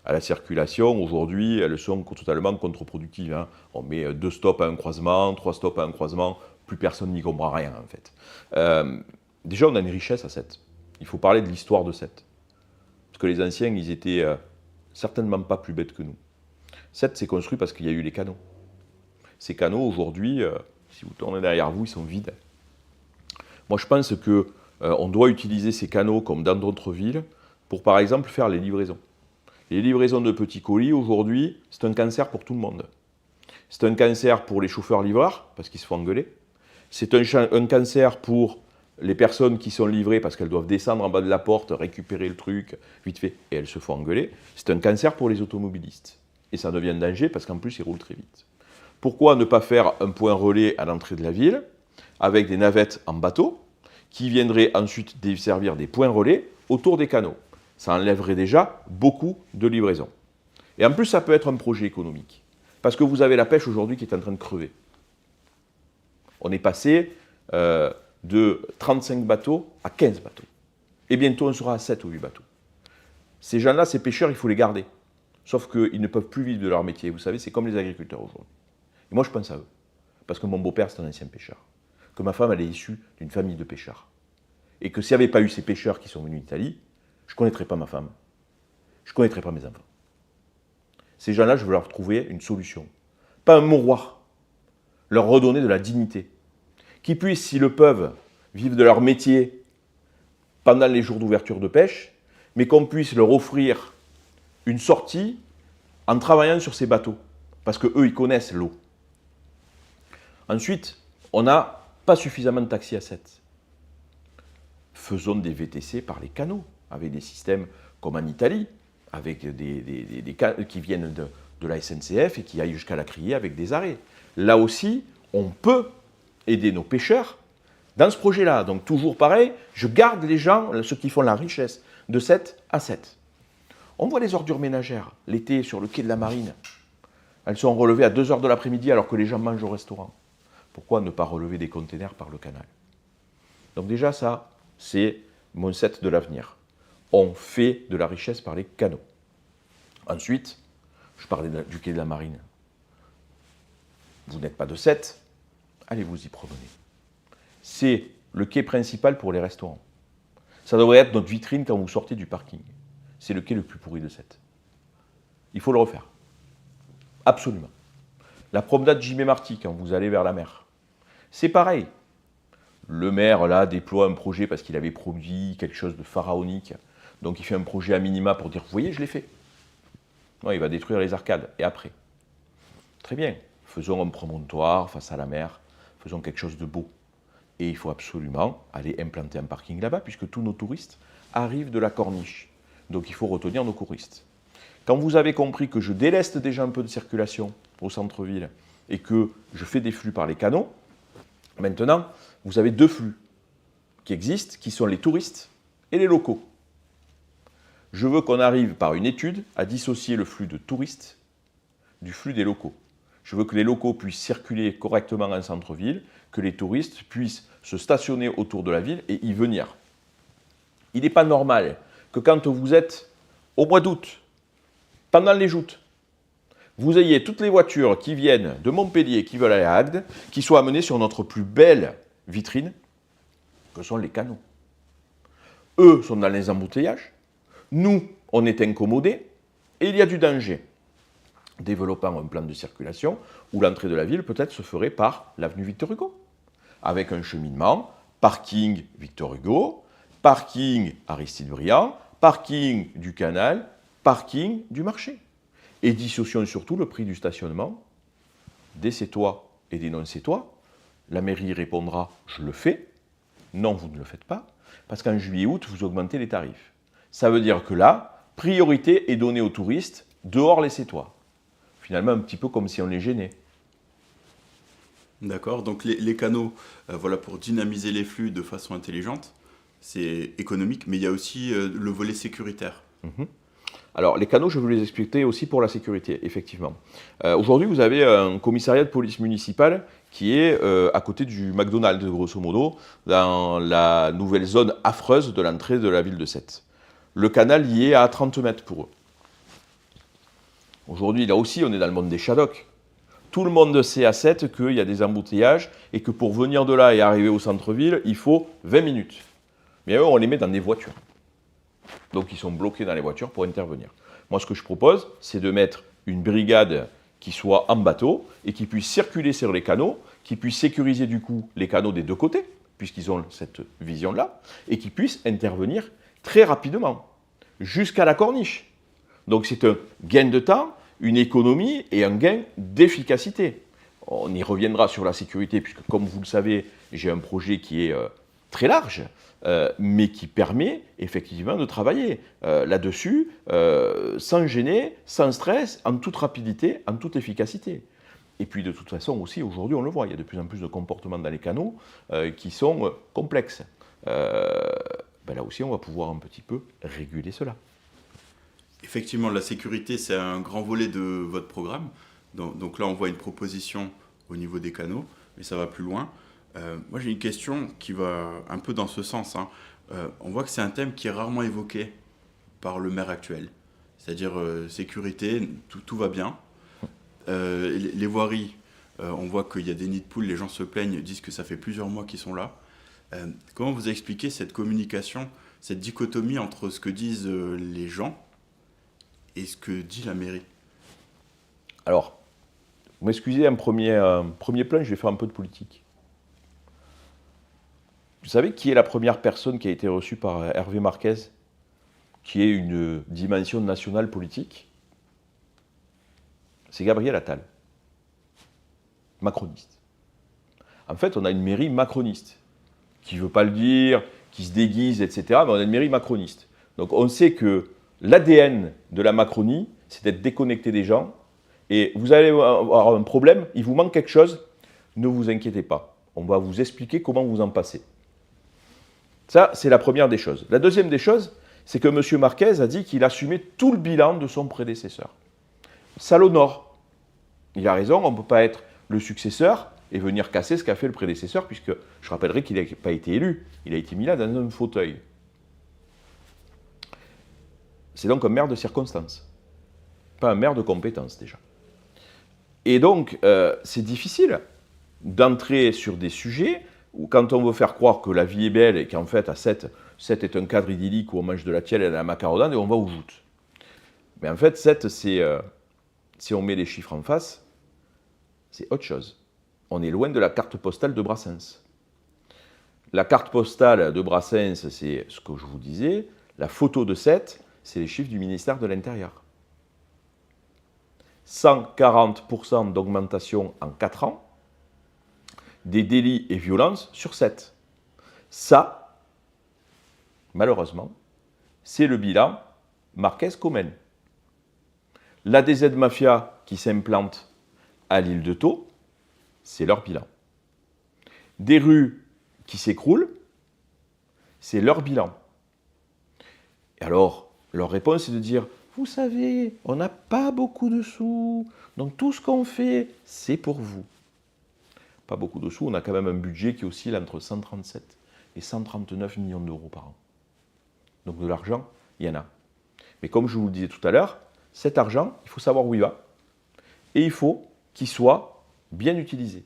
à la circulation, aujourd'hui, elles sont totalement contre-productives. Hein. On met 2 stops à un croisement, 3 stops à un croisement, plus personne n'y comprend rien en fait. Déjà, on a une richesse à Sète. Il faut parler de l'histoire de Sète. Parce que les anciens, ils étaient certainement pas plus bêtes que nous. Sète s'est construit parce qu'il y a eu les canaux. Ces canaux, aujourd'hui, si vous tournez derrière vous, ils sont vides. Moi, je pense qu'on doit utiliser ces canaux comme dans d'autres villes pour, par exemple, faire les livraisons. Les livraisons de petits colis, aujourd'hui, c'est un cancer pour tout le monde. C'est un cancer pour les chauffeurs-livreurs, parce qu'ils se font engueuler. C'est un cancer pour les personnes qui sont livrées, parce qu'elles doivent descendre en bas de la porte, récupérer le truc, vite fait, et elles se font engueuler. C'est un cancer pour les automobilistes. Et ça devient un danger, parce qu'en plus, ils roulent très vite. Pourquoi ne pas faire un point relais à l'entrée de la ville, avec des navettes en bateau, qui viendraient ensuite desservir des points relais autour des canaux? Ça enlèverait déjà beaucoup de livraisons. Et en plus, ça peut être un projet économique. Parce que vous avez la pêche aujourd'hui qui est en train de crever. On est passé de 35 bateaux à 15 bateaux. Et bientôt, on sera à 7 ou 8 bateaux. Ces gens-là, ces pêcheurs, il faut les garder. Sauf qu'ils ne peuvent plus vivre de leur métier. Vous savez, c'est comme les agriculteurs aujourd'hui. Et moi, je pense à eux. Parce que mon beau-père, c'est un ancien pêcheur. Que ma femme, elle est issue d'une famille de pêcheurs. Et que s'il n'y avait pas eu ces pêcheurs qui sont venus d'Italie, je ne connaîtrais pas ma femme. Je ne connaîtrais pas mes enfants. Ces gens-là, je veux leur trouver une solution. Pas un mouroir. Leur redonner de la dignité. Qu'ils puissent, s'ils le peuvent, vivre de leur métier pendant les jours d'ouverture de pêche, mais qu'on puisse leur offrir une sortie en travaillant sur ces bateaux. Parce qu'eux, ils connaissent l'eau. Ensuite, on n'a pas suffisamment de taxis à Sète. Faisons des VTC par les canaux, avec des systèmes comme en Italie, avec des qui viennent de la SNCF et qui aillent jusqu'à la Criée avec des arrêts. Là aussi, on peut aider nos pêcheurs dans ce projet-là. Donc toujours pareil, je garde les gens, ceux qui font la richesse, de 7 à 7. On voit les ordures ménagères l'été sur le quai de la Marine. Elles sont relevées à 2h de l'après-midi alors que les gens mangent au restaurant. Pourquoi ne pas relever des containers par le canal? Donc déjà ça, c'est mon set de l'avenir. On fait de la richesse par les canaux. Ensuite, je parlais du quai de la Marine. Vous n'êtes pas de Sète, allez vous y promener. C'est le quai principal pour les restaurants. Ça devrait être notre vitrine quand vous sortez du parking. C'est le quai le plus pourri de Sète. Il faut le refaire. Absolument. La promenade J.M. Marty, quand vous allez vers la mer. C'est pareil. Le maire, là, déploie un projet parce qu'il avait promis quelque chose de pharaonique. Donc il fait un projet à minima pour dire, vous voyez, je l'ai fait. Non, il va détruire les arcades. Et après? Très bien. Faisons un promontoire face à la mer. Faisons quelque chose de beau. Et il faut absolument aller implanter un parking là-bas, puisque tous nos touristes arrivent de la corniche. Donc il faut retenir nos touristes. Quand vous avez compris que je déleste déjà un peu de circulation au centre-ville et que je fais des flux par les canaux, maintenant, vous avez 2 flux qui existent, qui sont les touristes et les locaux. Je veux qu'on arrive par une étude à dissocier le flux de touristes du flux des locaux. Je veux que les locaux puissent circuler correctement en centre-ville, que les touristes puissent se stationner autour de la ville et y venir. Il n'est pas normal que quand vous êtes au mois d'août, pendant les joutes, vous ayez toutes les voitures qui viennent de Montpellier, qui veulent aller à Agde, qui soient amenées sur notre plus belle vitrine, que sont les canaux. Eux sont dans les embouteillages, nous, on est incommodés, et il y a du danger. Développant un plan de circulation où l'entrée de la ville peut-être se ferait par l'avenue Victor Hugo, avec un cheminement, parking Victor Hugo, parking Aristide Briand, parking du canal, parking du marché. Et dissocions surtout le prix du stationnement des c'est-toi et des non-c'est-toi. La mairie répondra « je le fais ». Non, vous ne le faites pas, parce qu'en juillet-août, vous augmentez les tarifs. Ça veut dire que là, priorité est donnée aux touristes, dehors les c'est-toi. Finalement, un petit peu comme si on les gênait. D'accord, donc les canaux, voilà, pour dynamiser les flux de façon intelligente, c'est économique, mais il y a aussi le volet sécuritaire. Alors, les canaux, je vais vous les expliquer aussi pour la sécurité, effectivement. Aujourd'hui, vous avez un commissariat de police municipale qui est à côté du McDonald's, grosso modo, dans la nouvelle zone affreuse de l'entrée de la ville de Sète. Le canal y est à 30 mètres pour eux. Aujourd'hui, là aussi, on est dans le monde des Shadocks. Tout le monde sait à Sète qu'il y a des embouteillages et que pour venir de là et arriver au centre-ville, il faut 20 minutes. Mais eux, on les met dans des voitures. Donc, ils sont bloqués dans les voitures pour intervenir. Moi, ce que je propose, c'est de mettre une brigade qui soit en bateau et qui puisse circuler sur les canaux, qui puisse sécuriser du coup les canaux des deux côtés, puisqu'ils ont cette vision-là, et qui puisse intervenir très rapidement, jusqu'à la corniche. Donc, c'est un gain de temps, une économie et un gain d'efficacité. On y reviendra sur la sécurité, puisque comme vous le savez, j'ai un projet qui est très large, mais qui permet effectivement de travailler là-dessus sans gêner, sans stress, en toute rapidité, en toute efficacité. Et puis de toute façon aussi, aujourd'hui, on le voit, il y a de plus en plus de comportements dans les canaux qui sont complexes. Là aussi, on va pouvoir un petit peu réguler cela. Effectivement, la sécurité, c'est un grand volet de votre programme. Donc là, on voit une proposition au niveau des canaux, mais ça va plus loin. Moi, j'ai une question qui va un peu dans ce sens. On voit que c'est un thème qui est rarement évoqué par le maire actuel. C'est-à-dire sécurité, tout va bien. Les voiries, on voit qu'il y a des nids de poules, les gens se plaignent, disent que ça fait plusieurs mois qu'ils sont là. Comment vous expliquez cette communication, cette dichotomie entre ce que disent les gens et ce que dit la mairie? Alors, vous m'excusez, un premier plan, je vais faire un peu de politique. Vous savez qui est la première personne qui a été reçue par Hervé Marquez, qui est une dimension nationale politique? C'est Gabriel Attal, macroniste. En fait, on a une mairie macroniste, qui ne veut pas le dire, qui se déguise, etc., mais on a une mairie macroniste. Donc on sait que l'ADN de la Macronie, c'est d'être déconnecté des gens, et vous allez avoir un problème, il vous manque quelque chose, ne vous inquiétez pas. On va vous expliquer comment vous en passez. Ça, c'est la première des choses. La deuxième des choses, c'est que M. Marquez a dit qu'il assumait tout le bilan de son prédécesseur. Ça l'honore. Il a raison, on ne peut pas être le successeur et venir casser ce qu'a fait le prédécesseur, puisque je rappellerai qu'il n'a pas été élu, il a été mis là dans un fauteuil. C'est donc un maire de circonstance, pas un maire de compétence déjà. Et donc, c'est difficile d'entrer sur des sujets où quand on veut faire croire que la vie est belle et qu'en fait, à Sète est un cadre idyllique où on mange de la tielle et de la macaronade et on va aux joutes. Mais en fait, Sète, c'est, si on met les chiffres en face, c'est autre chose. On est loin de la carte postale de Brassens. La carte postale de Brassens, c'est ce que je vous disais. La photo de Sète, c'est les chiffres du ministère de l'Intérieur. 140% d'augmentation en 4 ans des délits et violences sur 7. Ça, malheureusement, c'est le bilan Marquez-Comène. L'ADZ Mafia qui s'implante à l'île de Thau, c'est leur bilan. Des rues qui s'écroulent, c'est leur bilan. Et alors, leur réponse est de dire « Vous savez, on n'a pas beaucoup de sous, donc tout ce qu'on fait, c'est pour vous. » Pas beaucoup de sous, on a quand même un budget qui oscille entre 137 et 139 millions d'euros par an. Donc de l'argent, il y en a. Mais comme je vous le disais tout à l'heure, cet argent, il faut savoir où il va. et il faut qu'il soit bien utilisé.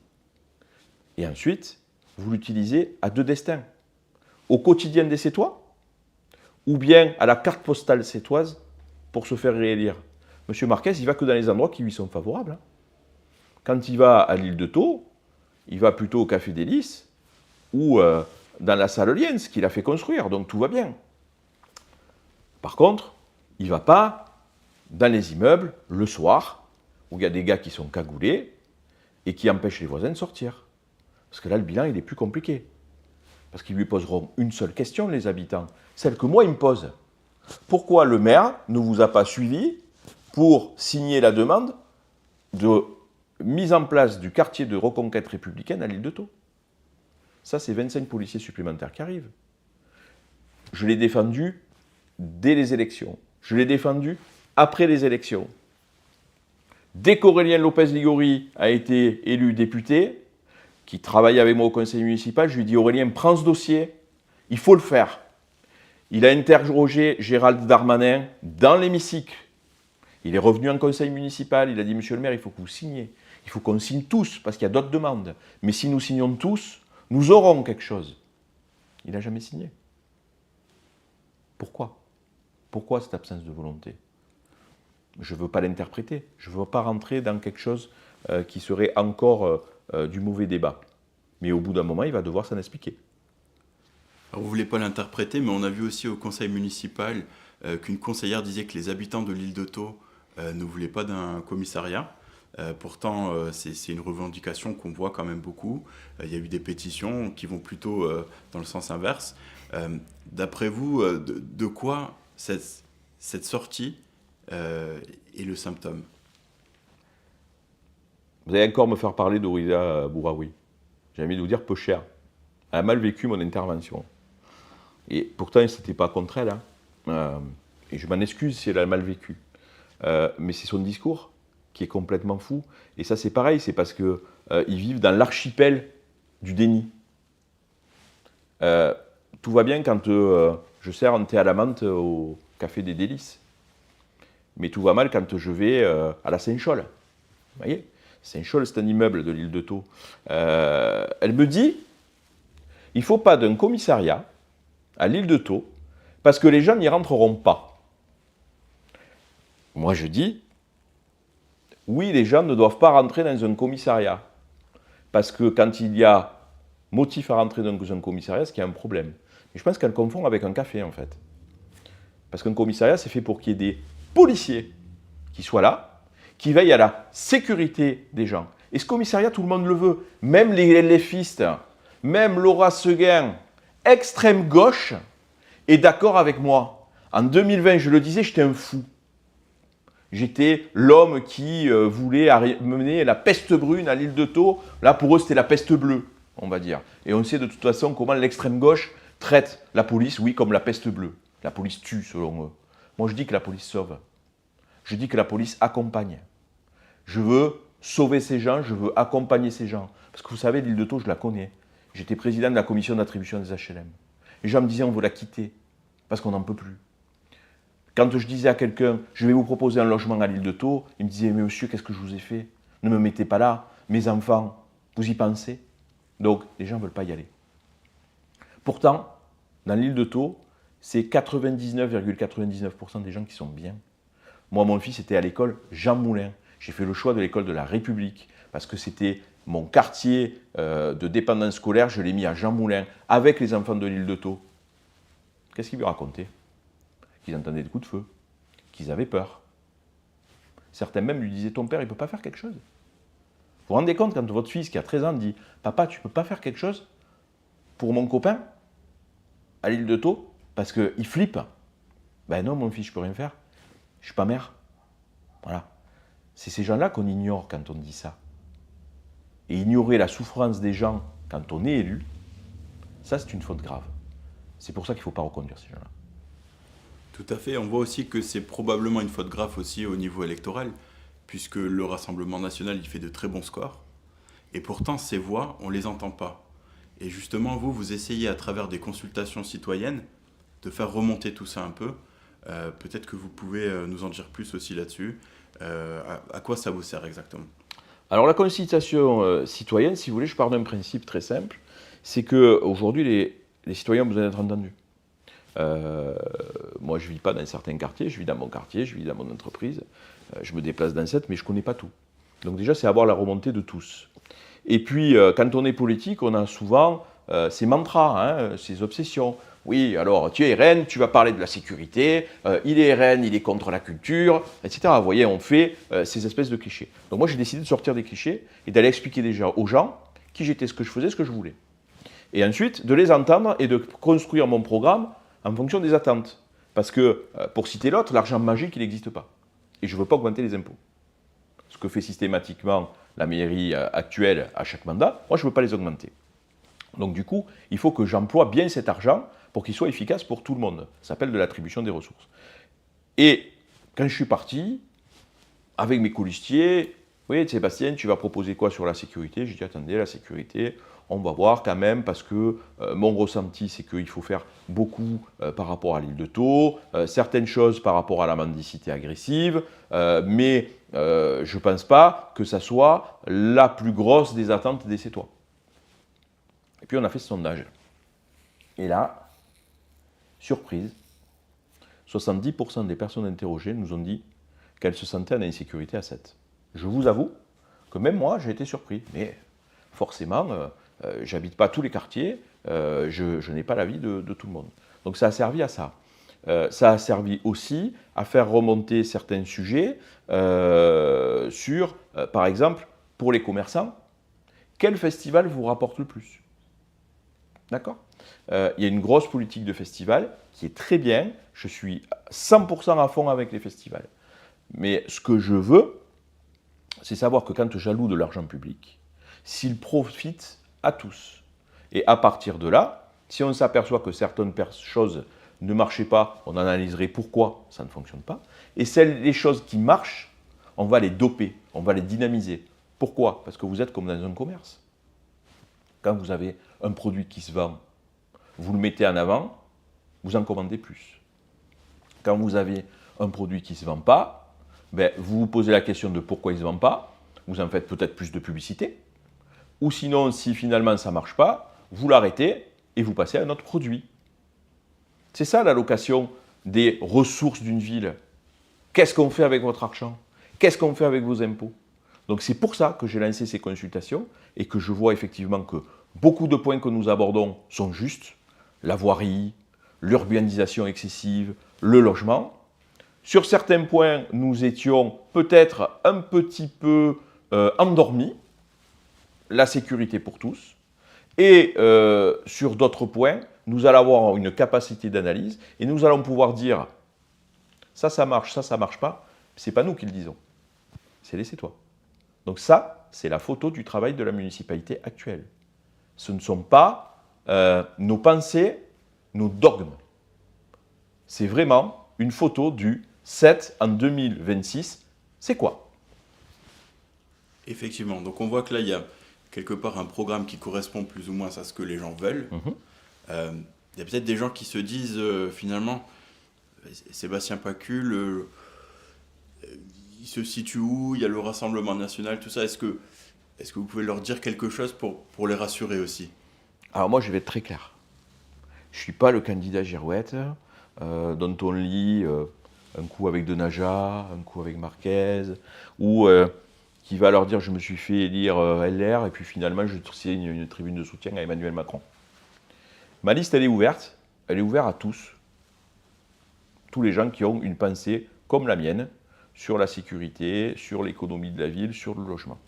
Et ensuite, vous l'utilisez à deux destins. Au quotidien des Sétois, ou bien à la carte postale sétoise pour se faire réélire. M. Marquez, il va que dans les endroits qui lui sont favorables. Quand il va à l'île de Thau, il va plutôt au Café des Lys ou dans la salle Liens qu'il a fait construire, donc tout va bien. Par contre, il ne va pas dans les immeubles le soir, où il y a des gars qui sont cagoulés et qui empêchent les voisins de sortir. Parce que là, le bilan, il est plus compliqué. Parce qu'ils lui poseront une seule question, les habitants, celle que moi, ils me posent. Pourquoi le maire ne vous a pas suivi pour signer la demande de mise en place du quartier de reconquête républicaine à l'île de Thau? Ça, c'est 25 policiers supplémentaires qui arrivent. Je l'ai défendu dès les élections. Je l'ai défendu après les élections. Dès qu'Aurélien Lopez-Ligori a été élu député, qui travaillait avec moi au conseil municipal, je lui ai dit « Aurélien, prends ce dossier, il faut le faire ». Il a interrogé Gérald Darmanin dans l'hémicycle. Il est revenu en conseil municipal, il a dit « Monsieur le maire, il faut que vous signiez. Il faut qu'on signe tous, parce qu'il y a d'autres demandes. Mais si nous signons tous, nous aurons quelque chose. » Il n'a jamais signé. Pourquoi? Pourquoi cette absence de volonté? Je ne veux pas l'interpréter. Je ne veux pas rentrer dans quelque chose qui serait encore du mauvais débat. Mais au bout d'un moment, il va devoir s'en expliquer. Alors, vous ne voulez pas l'interpréter, mais on a vu aussi au conseil municipal qu'une conseillère disait que les habitants de l'île de Thau ne voulaient pas d'un commissariat. Pourtant, c'est une revendication qu'on voit quand même beaucoup. Il y a eu des pétitions qui vont plutôt dans le sens inverse. D'après vous, de quoi cette sortie est le symptôme? Vous allez encore me faire parler d'Aurida Bouraoui. J'ai envie de vous dire peu cher. Elle a mal vécu mon intervention. Et pourtant, ce n'était pas contre elle. Et je m'en excuse si elle a mal vécu. Mais c'est son discours qui est complètement fou. Et ça, c'est pareil, c'est parce qu'ils vivent dans l'archipel du déni. Tout va bien quand je sers un thé à la menthe au Café des Délices. Mais tout va mal quand je vais à la Saint-Chol. Vous voyez, Saint-Chol, c'est un immeuble de l'île de Thau. Elle me dit, il ne faut pas d'un commissariat à l'île de Thau, parce que les gens n'y rentreront pas. Moi, je dis, oui, les gens ne doivent pas rentrer dans un commissariat. Parce que quand il y a motif à rentrer dans un commissariat, c'est qu'il y a un problème. Mais je pense qu'elle confond avec un café, en fait. Parce qu'un commissariat, c'est fait pour qu'il y ait des policiers qui soient là, qui veillent à la sécurité des gens. Et ce commissariat, tout le monde le veut. Même les LFistes, même Laura Seguin, extrême gauche, est d'accord avec moi. En 2020, je le disais, j'étais un fou. J'étais l'homme qui voulait mener la peste brune à l'île de Thau. Là, pour eux, c'était la peste bleue, on va dire. Et on sait de toute façon comment l'extrême gauche traite la police, oui, comme la peste bleue. La police tue, selon eux. Moi, je dis que la police sauve. Je dis que la police accompagne. Je veux sauver ces gens, je veux accompagner ces gens. Parce que vous savez, l'île de Thau, je la connais. J'étais président de la commission d'attribution des HLM. Les gens me disaient, on veut la quitter, parce qu'on n'en peut plus. Quand je disais à quelqu'un, je vais vous proposer un logement à l'île de Thau, il me disait, mais monsieur, qu'est-ce que je vous ai fait? Ne me mettez pas là, mes enfants, vous y pensez? Donc, les gens ne veulent pas y aller. Pourtant, dans l'île de Thau, c'est 99,99% des gens qui sont bien. Moi, mon fils était à l'école Jean Moulin. J'ai fait le choix de l'école de la République, parce que c'était mon quartier de dépendance scolaire, je l'ai mis à Jean Moulin, avec les enfants de l'île de Thau. Qu'est-ce qu'il lui racontait? Qu'ils entendaient des coups de feu, qu'ils avaient peur. Certains même lui disaient, ton père, il ne peut pas faire quelque chose. Vous vous rendez compte quand votre fils qui a 13 ans dit, papa, tu ne peux pas faire quelque chose pour mon copain à l'île de Thau, parce qu'il flippe. Ben non, mon fils, je ne peux rien faire. Je ne suis pas maire. Voilà. C'est ces gens-là qu'on ignore quand on dit ça. Et ignorer la souffrance des gens quand on est élu, ça, c'est une faute grave. C'est pour ça qu'il ne faut pas reconduire ces gens-là. Tout à fait. On voit aussi que c'est probablement une faute grave aussi au niveau électoral, puisque le Rassemblement national, il fait de très bons scores. Et pourtant, ces voix, on ne les entend pas. Et justement, vous essayez à travers des consultations citoyennes de faire remonter tout ça un peu. Peut-être que vous pouvez nous en dire plus aussi là-dessus. À quoi ça vous sert exactement? Alors la consultation citoyenne, si vous voulez, je pars d'un principe très simple, c'est qu'aujourd'hui, les citoyens ont besoin d'être entendus. Moi, je ne vis pas dans certains quartiers, je vis dans mon quartier, je vis dans mon entreprise, je me déplace dans cette, mais je ne connais pas tout. Donc déjà, c'est avoir la remontée de tous. Et puis, quand on est politique, on a souvent ces mantras, hein, ces obsessions. Oui, alors, tu es RN, tu vas parler de la sécurité, il est RN, il est contre la culture, etc. Vous voyez, on fait ces espèces de clichés. Donc moi, j'ai décidé de sortir des clichés et d'aller expliquer déjà aux gens qui j'étais, ce que je faisais, ce que je voulais. Et ensuite, de les entendre et de construire mon programme en fonction des attentes. Parce que, pour citer l'autre, l'argent magique, il n'existe pas. Et je ne veux pas augmenter les impôts. Ce que fait systématiquement la mairie actuelle à chaque mandat, moi je ne veux pas les augmenter. Donc du coup, il faut que j'emploie bien cet argent pour qu'il soit efficace pour tout le monde. Ça s'appelle de l'attribution des ressources. Et quand je suis parti, avec mes colistiers, oui, Sébastien, tu vas proposer quoi sur la sécurité? J'ai dit, attendez, la sécurité, on va voir quand même, parce que mon ressenti, c'est qu'il faut faire beaucoup par rapport à l'île de Thau, certaines choses par rapport à la mendicité agressive, mais je ne pense pas que ça soit la plus grosse des attentes des Sétois. Et puis on a fait ce sondage. Et là, surprise, 70% des personnes interrogées nous ont dit qu'elles se sentaient en insécurité à 7. Je vous avoue que même moi, j'ai été surpris. Mais forcément, j'habite pas tous les quartiers, je n'ai pas l'avis de tout le monde. Donc ça a servi à ça. Ça a servi aussi à faire remonter certains sujets sur, par exemple, pour les commerçants, quel festival vous rapporte le plus? D'accord? Il y a une grosse politique de festival qui est très bien. Je suis 100% à fond avec les festivals. Mais ce que je veux, c'est savoir que quand j'alloue de l'argent public, s'il profite à tous. Et à partir de là, si on s'aperçoit que certaines choses ne marchaient pas, on analyserait pourquoi ça ne fonctionne pas. Et les choses qui marchent, on va les doper, on va les dynamiser. Pourquoi? Parce que vous êtes comme dans un commerce. Quand vous avez un produit qui se vend, vous le mettez en avant, vous en commandez plus. Quand vous avez un produit qui ne se vend pas, vous vous posez la question de pourquoi il ne se vend pas, vous en faites peut-être plus de publicité, ou sinon, si finalement ça ne marche pas, vous l'arrêtez et vous passez à un autre produit. C'est ça l'allocation des ressources d'une ville. Qu'est-ce qu'on fait avec votre argent? Qu'est-ce qu'on fait avec vos impôts? Donc c'est pour ça que j'ai lancé ces consultations et que je vois effectivement que beaucoup de points que nous abordons sont justes. La voirie, l'urbanisation excessive, le logement. Sur certains points, nous étions peut-être un petit peu endormis. La sécurité pour tous. Et sur d'autres points, nous allons avoir une capacité d'analyse et nous allons pouvoir dire ça marche, ça marche pas. Ce n'est pas nous qui le disons, c'est les Sétois. Donc ça, c'est la photo du travail de la municipalité actuelle. Ce ne sont pas nos pensées, nos dogmes. C'est vraiment une photo du 7 en 2026. C'est quoi? Effectivement. Donc on voit que là, il y a quelque part un programme qui correspond plus ou moins à ce que les gens veulent. Il y a peut-être des gens qui se disent finalement, Sébastien Pacul, il se situe où? Il y a le Rassemblement national, tout ça. Est-ce que vous pouvez leur dire quelque chose pour les rassurer aussi? Alors moi, je vais être très clair. Je ne suis pas le candidat Girouette dont on lit un coup avec Denaja, un coup avec Marquez, ou qui va leur dire je me suis fait élire LR et puis finalement je signe une tribune de soutien à Emmanuel Macron. Ma liste, elle est ouverte à tous les gens qui ont une pensée comme la mienne sur la sécurité, sur l'économie de la ville, sur le logement.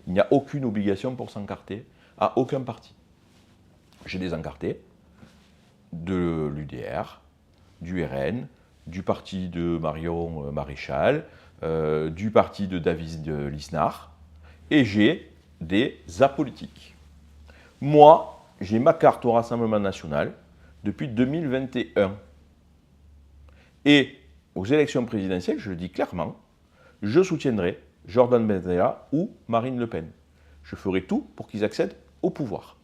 Il n'y a aucune obligation pour s'encarter à aucun parti. J'ai des encartés de l'UDR, du RN, du parti de Marion Maréchal, du parti de David Lisnard, et j'ai des apolitiques. Moi, j'ai ma carte au Rassemblement national depuis 2021. Et aux élections présidentielles, je le dis clairement, je soutiendrai Jordan Bardella ou Marine Le Pen. Je ferai tout pour qu'ils accèdent au pouvoir.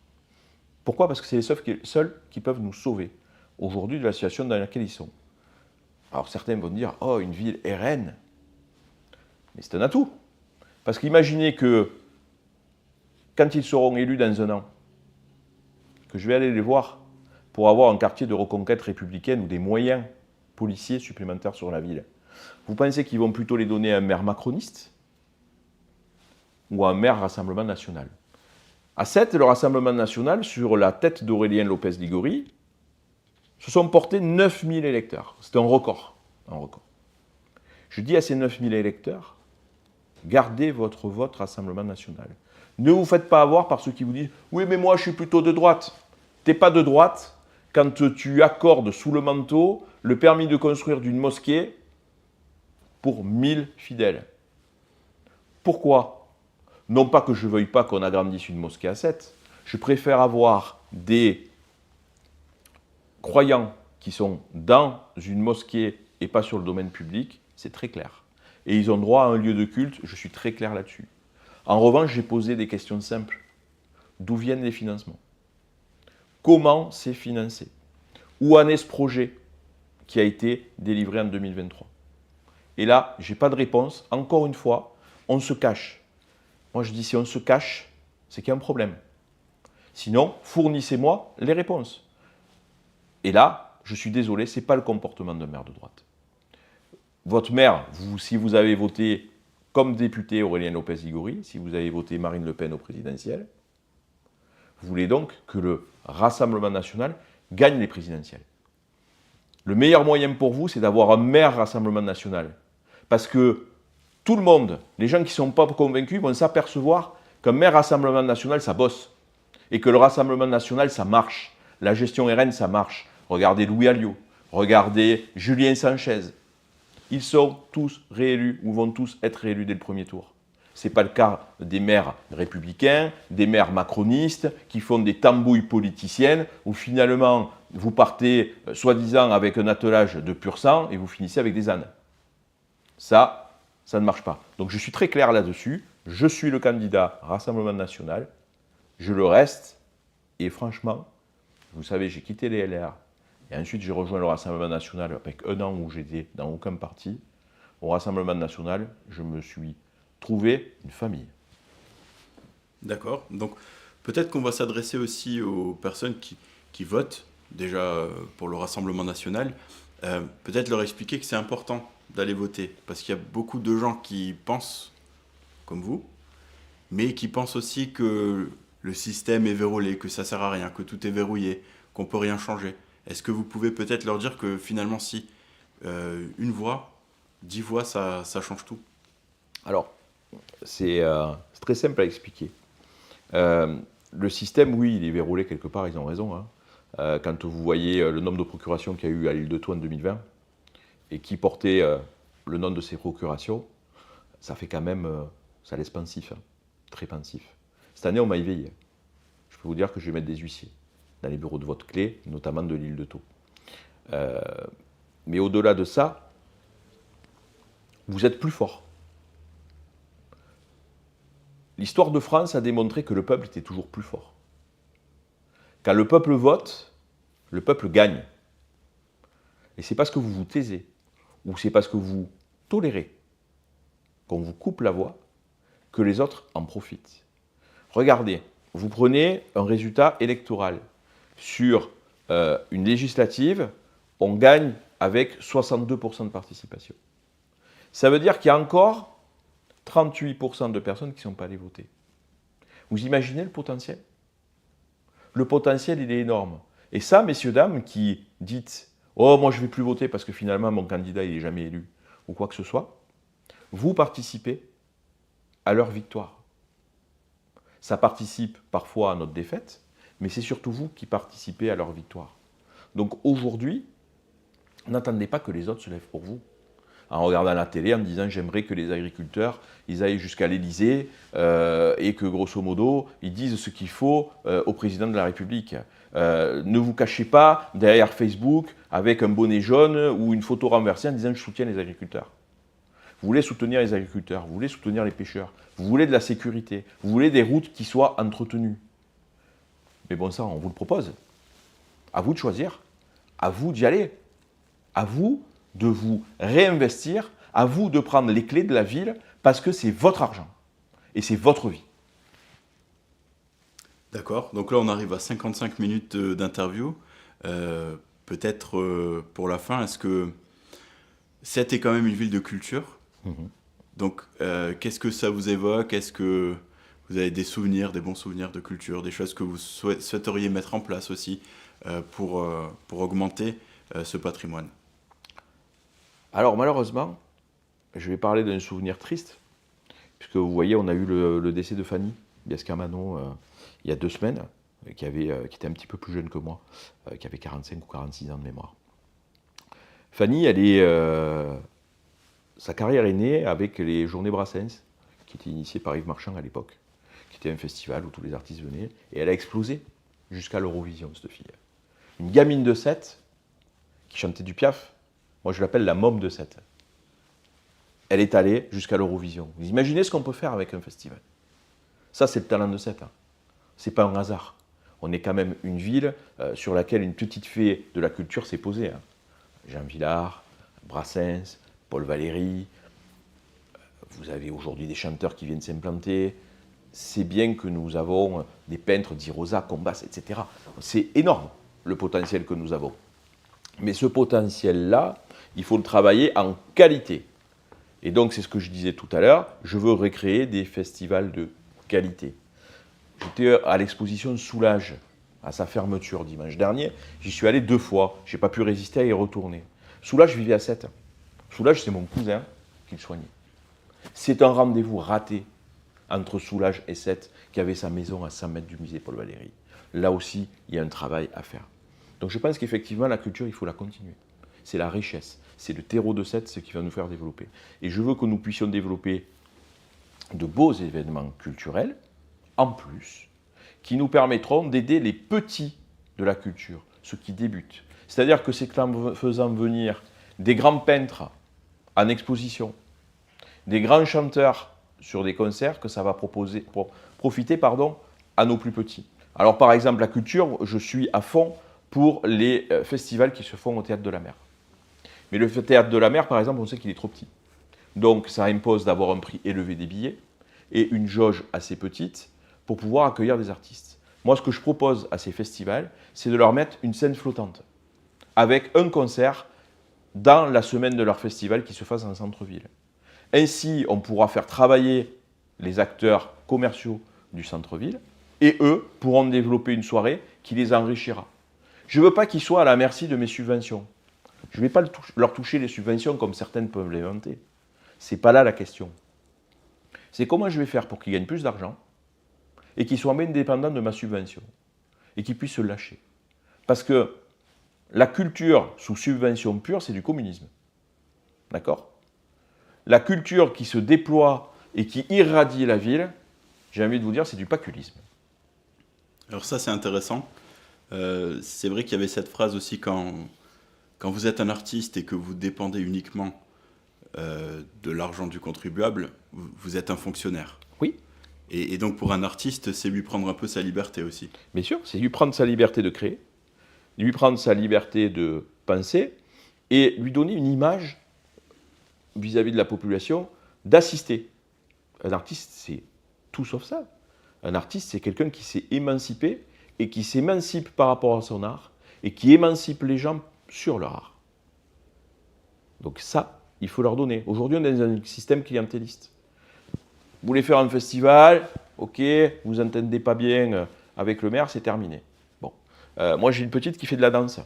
Pourquoi? Parce que c'est les seuls qui peuvent nous sauver aujourd'hui de la situation dans laquelle ils sont. Alors certains vont dire, oh, une ville RN. Mais c'est un atout. Parce qu'imaginez que, quand ils seront élus dans 1 an, que je vais aller les voir pour avoir un quartier de reconquête républicaine ou des moyens policiers supplémentaires sur la ville. Vous pensez qu'ils vont plutôt les donner à un maire macroniste ou à un maire Rassemblement National? À 7, le Rassemblement National, sur la tête d'Aurélien Lopez-Ligori, se sont portés 9000 électeurs. C'est un record. Un record. Je dis à ces 9000 électeurs, gardez votre vote Rassemblement National. Ne vous faites pas avoir par ceux qui vous disent « Oui, mais moi, je suis plutôt de droite. » Tu n'es pas de droite quand tu accordes sous le manteau le permis de construire d'une mosquée pour 1000 fidèles. Pourquoi? Non pas que je ne veuille pas qu'on agrandisse une mosquée à 7. Je préfère avoir des croyants qui sont dans une mosquée et pas sur le domaine public, c'est très clair. Et ils ont droit à un lieu de culte, je suis très clair là-dessus. En revanche, j'ai posé des questions simples. D'où viennent les financements? Comment c'est financé? Où en est ce projet qui a été délivré en 2023? Et là, je n'ai pas de réponse. Encore une fois, on se cache. Moi, je dis, si on se cache, c'est qu'il y a un problème. Sinon, fournissez-moi les réponses. Et là, je suis désolé, ce n'est pas le comportement d'un maire de droite. Votre maire, si vous avez voté comme député Aurélien Lopez-Ligori, si vous avez voté Marine Le Pen au présidentiel, vous voulez donc que le Rassemblement National gagne les présidentielles. Le meilleur moyen pour vous, c'est d'avoir un maire Rassemblement National. Parce que tout le monde, les gens qui ne sont pas convaincus, vont s'apercevoir qu'un maire Rassemblement National, ça bosse. Et que le Rassemblement National, ça marche. La gestion RN, ça marche. Regardez Louis Alliot, regardez Julien Sanchez. Ils sont tous réélus ou vont tous être réélus dès le premier tour. Ce n'est pas le cas des maires républicains, des maires macronistes qui font des tambouilles politiciennes où finalement vous partez soi-disant avec un attelage de pur sang et vous finissez avec des ânes. Ça ne marche pas. Donc je suis très clair là-dessus. Je suis le candidat Rassemblement National. Je le reste. Et franchement, vous savez, j'ai quitté les LR. Et ensuite, j'ai rejoint le Rassemblement National avec 1 an où j'étais dans aucun parti. Au Rassemblement National, je me suis trouvé une famille. D'accord. Donc, peut-être qu'on va s'adresser aussi aux personnes qui votent déjà pour le Rassemblement National. Peut-être leur expliquer que c'est important d'aller voter. Parce qu'il y a beaucoup de gens qui pensent comme vous, mais qui pensent aussi que le système est verrouillé, que ça ne sert à rien, que tout est verrouillé, qu'on ne peut rien changer. Est-ce que vous pouvez peut-être leur dire que finalement, si une voix, 10 voix, ça change tout? Alors, c'est très simple à expliquer. Le système, oui, il est verrouillé quelque part, ils ont raison. Hein. Quand vous voyez le nombre de procurations qu'il y a eu à l'île de Thou en 2020, et qui portait le nom de ces procurations, ça fait quand même, ça laisse pensif, hein, très pensif. Cette année, on m'a éveillé. Je peux vous dire que je vais mettre des huissiers dans les bureaux de vote clés, notamment de l'île de Thou. Mais au-delà de ça, vous êtes plus fort. L'histoire de France a démontré que le peuple était toujours plus fort. Quand le peuple vote, le peuple gagne. Et c'est parce que vous vous taisez, ou c'est parce que vous tolérez qu'on vous coupe la voix, que les autres en profitent. Regardez, vous prenez un résultat électoral. Sur une législative, on gagne avec 62% de participation. Ça veut dire qu'il y a encore 38% de personnes qui ne sont pas allées voter. Vous imaginez le potentiel? Le potentiel, il est énorme. Et ça, messieurs, dames, qui dites « Oh, moi, je ne vais plus voter parce que finalement, mon candidat, il n'est jamais élu » ou quoi que ce soit, vous participez à leur victoire. Ça participe parfois à notre défaite, mais c'est surtout vous qui participez à leur victoire. Donc aujourd'hui, n'attendez pas que les autres se lèvent pour vous. En regardant la télé, en disant j'aimerais que les agriculteurs ils aillent jusqu'à l'Élysée et que grosso modo ils disent ce qu'il faut au président de la République. Ne vous cachez pas derrière Facebook avec un bonnet jaune ou une photo renversée en disant je soutiens les agriculteurs. Vous voulez soutenir les agriculteurs, vous voulez soutenir les pêcheurs, vous voulez de la sécurité, vous voulez des routes qui soient entretenues. Mais bon, ça, on vous le propose. À vous de choisir, à vous d'y aller, à vous de vous réinvestir, à vous de prendre les clés de la ville, parce que c'est votre argent et c'est votre vie. D'accord. Donc là, on arrive à 55 minutes d'interview. Peut-être pour la fin, est-ce que Sète est quand même une ville de culture? Donc, qu'est-ce que ça vous évoque? Est-ce que vous avez des souvenirs, des bons souvenirs de culture, des choses que vous souhaiteriez mettre en place aussi pour augmenter ce patrimoine? Alors malheureusement, je vais parler d'un souvenir triste, puisque vous voyez, on a eu le décès de Fanny Biascamano il y a 2 semaines, qui était un petit peu plus jeune que moi, qui avait 45 ou 46 ans de mémoire. Fanny, sa carrière est née avec les Journées Brassens, qui étaient initiées par Yves Marchand à l'époque, qui était un festival où tous les artistes venaient, et elle a explosé jusqu'à l'Eurovision, cette fille. Une gamine de 7 qui chantait du Piaf, moi je l'appelle la môme de 7. Elle est allée jusqu'à l'Eurovision. Vous imaginez ce qu'on peut faire avec un festival? Ça, c'est le talent de 7. C'est pas un hasard. On est quand même une ville sur laquelle une petite fée de la culture s'est posée. Jean Vilar, Brassens, Paul Valéry. Vous avez aujourd'hui des chanteurs qui viennent s'implanter. C'est bien que nous avons des peintres, Di Rosa, Combas, etc. C'est énorme le potentiel que nous avons. Mais ce potentiel-là, il faut le travailler en qualité. Et donc, c'est ce que je disais tout à l'heure, je veux recréer des festivals de qualité. J'étais à l'exposition Soulage, à sa fermeture dimanche dernier. J'y suis allé 2 fois. Je n'ai pas pu résister à y retourner. Soulage vivait à 7. Soulage, c'est mon cousin qui le soignait. C'est un rendez-vous raté entre Soulage et 7, qui avait sa maison à 100 mètres du musée Paul Valéry. Là aussi, il y a un travail à faire. Donc je pense qu'effectivement, la culture, il faut la continuer. C'est la richesse. C'est le terreau de 7, ce qui va nous faire développer. Et je veux que nous puissions développer de beaux événements culturels, en plus, qui nous permettront d'aider les petits de la culture, ceux qui débutent. C'est-à-dire que c'est en faisant venir des grands peintres en exposition, des grands chanteurs sur des concerts que ça va profiter à nos plus petits. Alors par exemple, la culture, je suis à fond pour les festivals qui se font au Théâtre de la Mer. Mais le Théâtre de la Mer, par exemple, on sait qu'il est trop petit. Donc ça impose d'avoir un prix élevé des billets et une jauge assez petite pour pouvoir accueillir des artistes. Moi, ce que je propose à ces festivals, c'est de leur mettre une scène flottante avec un concert dans la semaine de leur festival qui se fasse en centre-ville. Ainsi, on pourra faire travailler les acteurs commerciaux du centre-ville et eux pourront développer une soirée qui les enrichira. Je ne veux pas qu'ils soient à la merci de mes subventions. Je ne vais pas leur toucher les subventions comme certaines peuvent l'inventer. Ce n'est pas là la question. C'est comment je vais faire pour qu'ils gagnent plus d'argent et qu'ils soient même dépendants de ma subvention et qu'ils puissent se lâcher. Parce que la culture sous subvention pure, c'est du communisme. D'accord? La culture qui se déploie et qui irradie la ville, j'ai envie de vous dire, c'est du paculisme. Alors ça, c'est intéressant. C'est vrai qu'il y avait cette phrase aussi quand vous êtes un artiste et que vous dépendez uniquement de l'argent du contribuable, vous êtes un fonctionnaire. Oui. Et donc pour un artiste, c'est lui prendre un peu sa liberté aussi. Bien sûr, c'est lui prendre sa liberté de créer, lui prendre sa liberté de penser et lui donner une image vis-à-vis de la population d'assister. Un artiste, c'est tout sauf ça. Un artiste, c'est quelqu'un qui s'est émancipé et qui s'émancipe par rapport à son art et qui émancipe les gens sur leur art. Donc ça, il faut leur donner. Aujourd'hui, on est dans un système clientéliste. Vous voulez faire un festival, ok, vous vous entendez pas bien avec le maire, c'est terminé. Bon. Moi, j'ai une petite qui fait de la danse.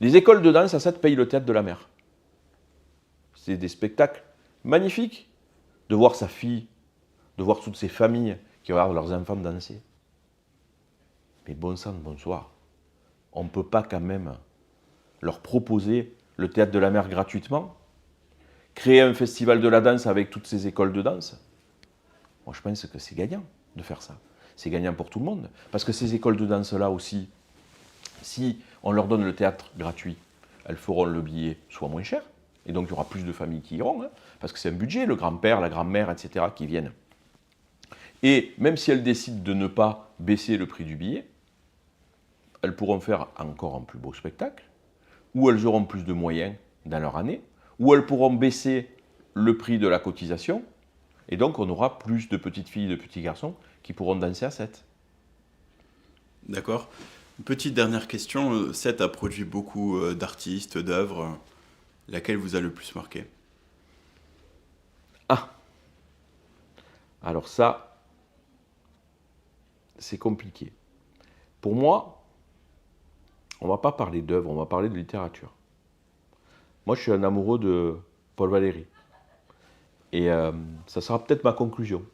Les écoles de danse, ça te paye le Théâtre de la Mer. C'est des spectacles magnifiques de voir sa fille, de voir toutes ces familles qui regardent leurs enfants danser. Mais bon sang, bonsoir. On ne peut pas quand même leur proposer le Théâtre de la Mer gratuitement, créer un festival de la danse avec toutes ces écoles de danse. Moi, je pense que c'est gagnant de faire ça. C'est gagnant pour tout le monde. Parce que ces écoles de danse-là aussi, si on leur donne le théâtre gratuit, elles feront le billet soit moins cher, et donc il y aura plus de familles qui iront, parce que c'est un budget, le grand-père, la grand-mère, etc., qui viennent. Et même si elles décident de ne pas baisser le prix du billet, elles pourront faire encore un plus beau spectacle, ou elles auront plus de moyens dans leur année, ou elles pourront baisser le prix de la cotisation, et donc on aura plus de petites filles et de petits garçons qui pourront danser à 7. D'accord. Une petite dernière question. Seth a produit beaucoup d'artistes, d'œuvres. Laquelle vous a le plus marqué? Ah, alors ça, c'est compliqué. Pour moi, on ne va pas parler d'œuvres, on va parler de littérature. Moi, je suis un amoureux de Paul Valéry. Et ça sera peut-être ma conclusion.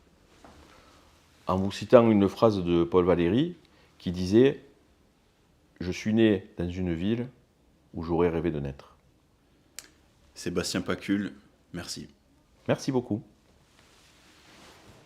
En vous citant une phrase de Paul Valéry qui disait « Je suis né dans une ville où j'aurais rêvé de naître ». Sébastien Pacul, merci. Merci beaucoup.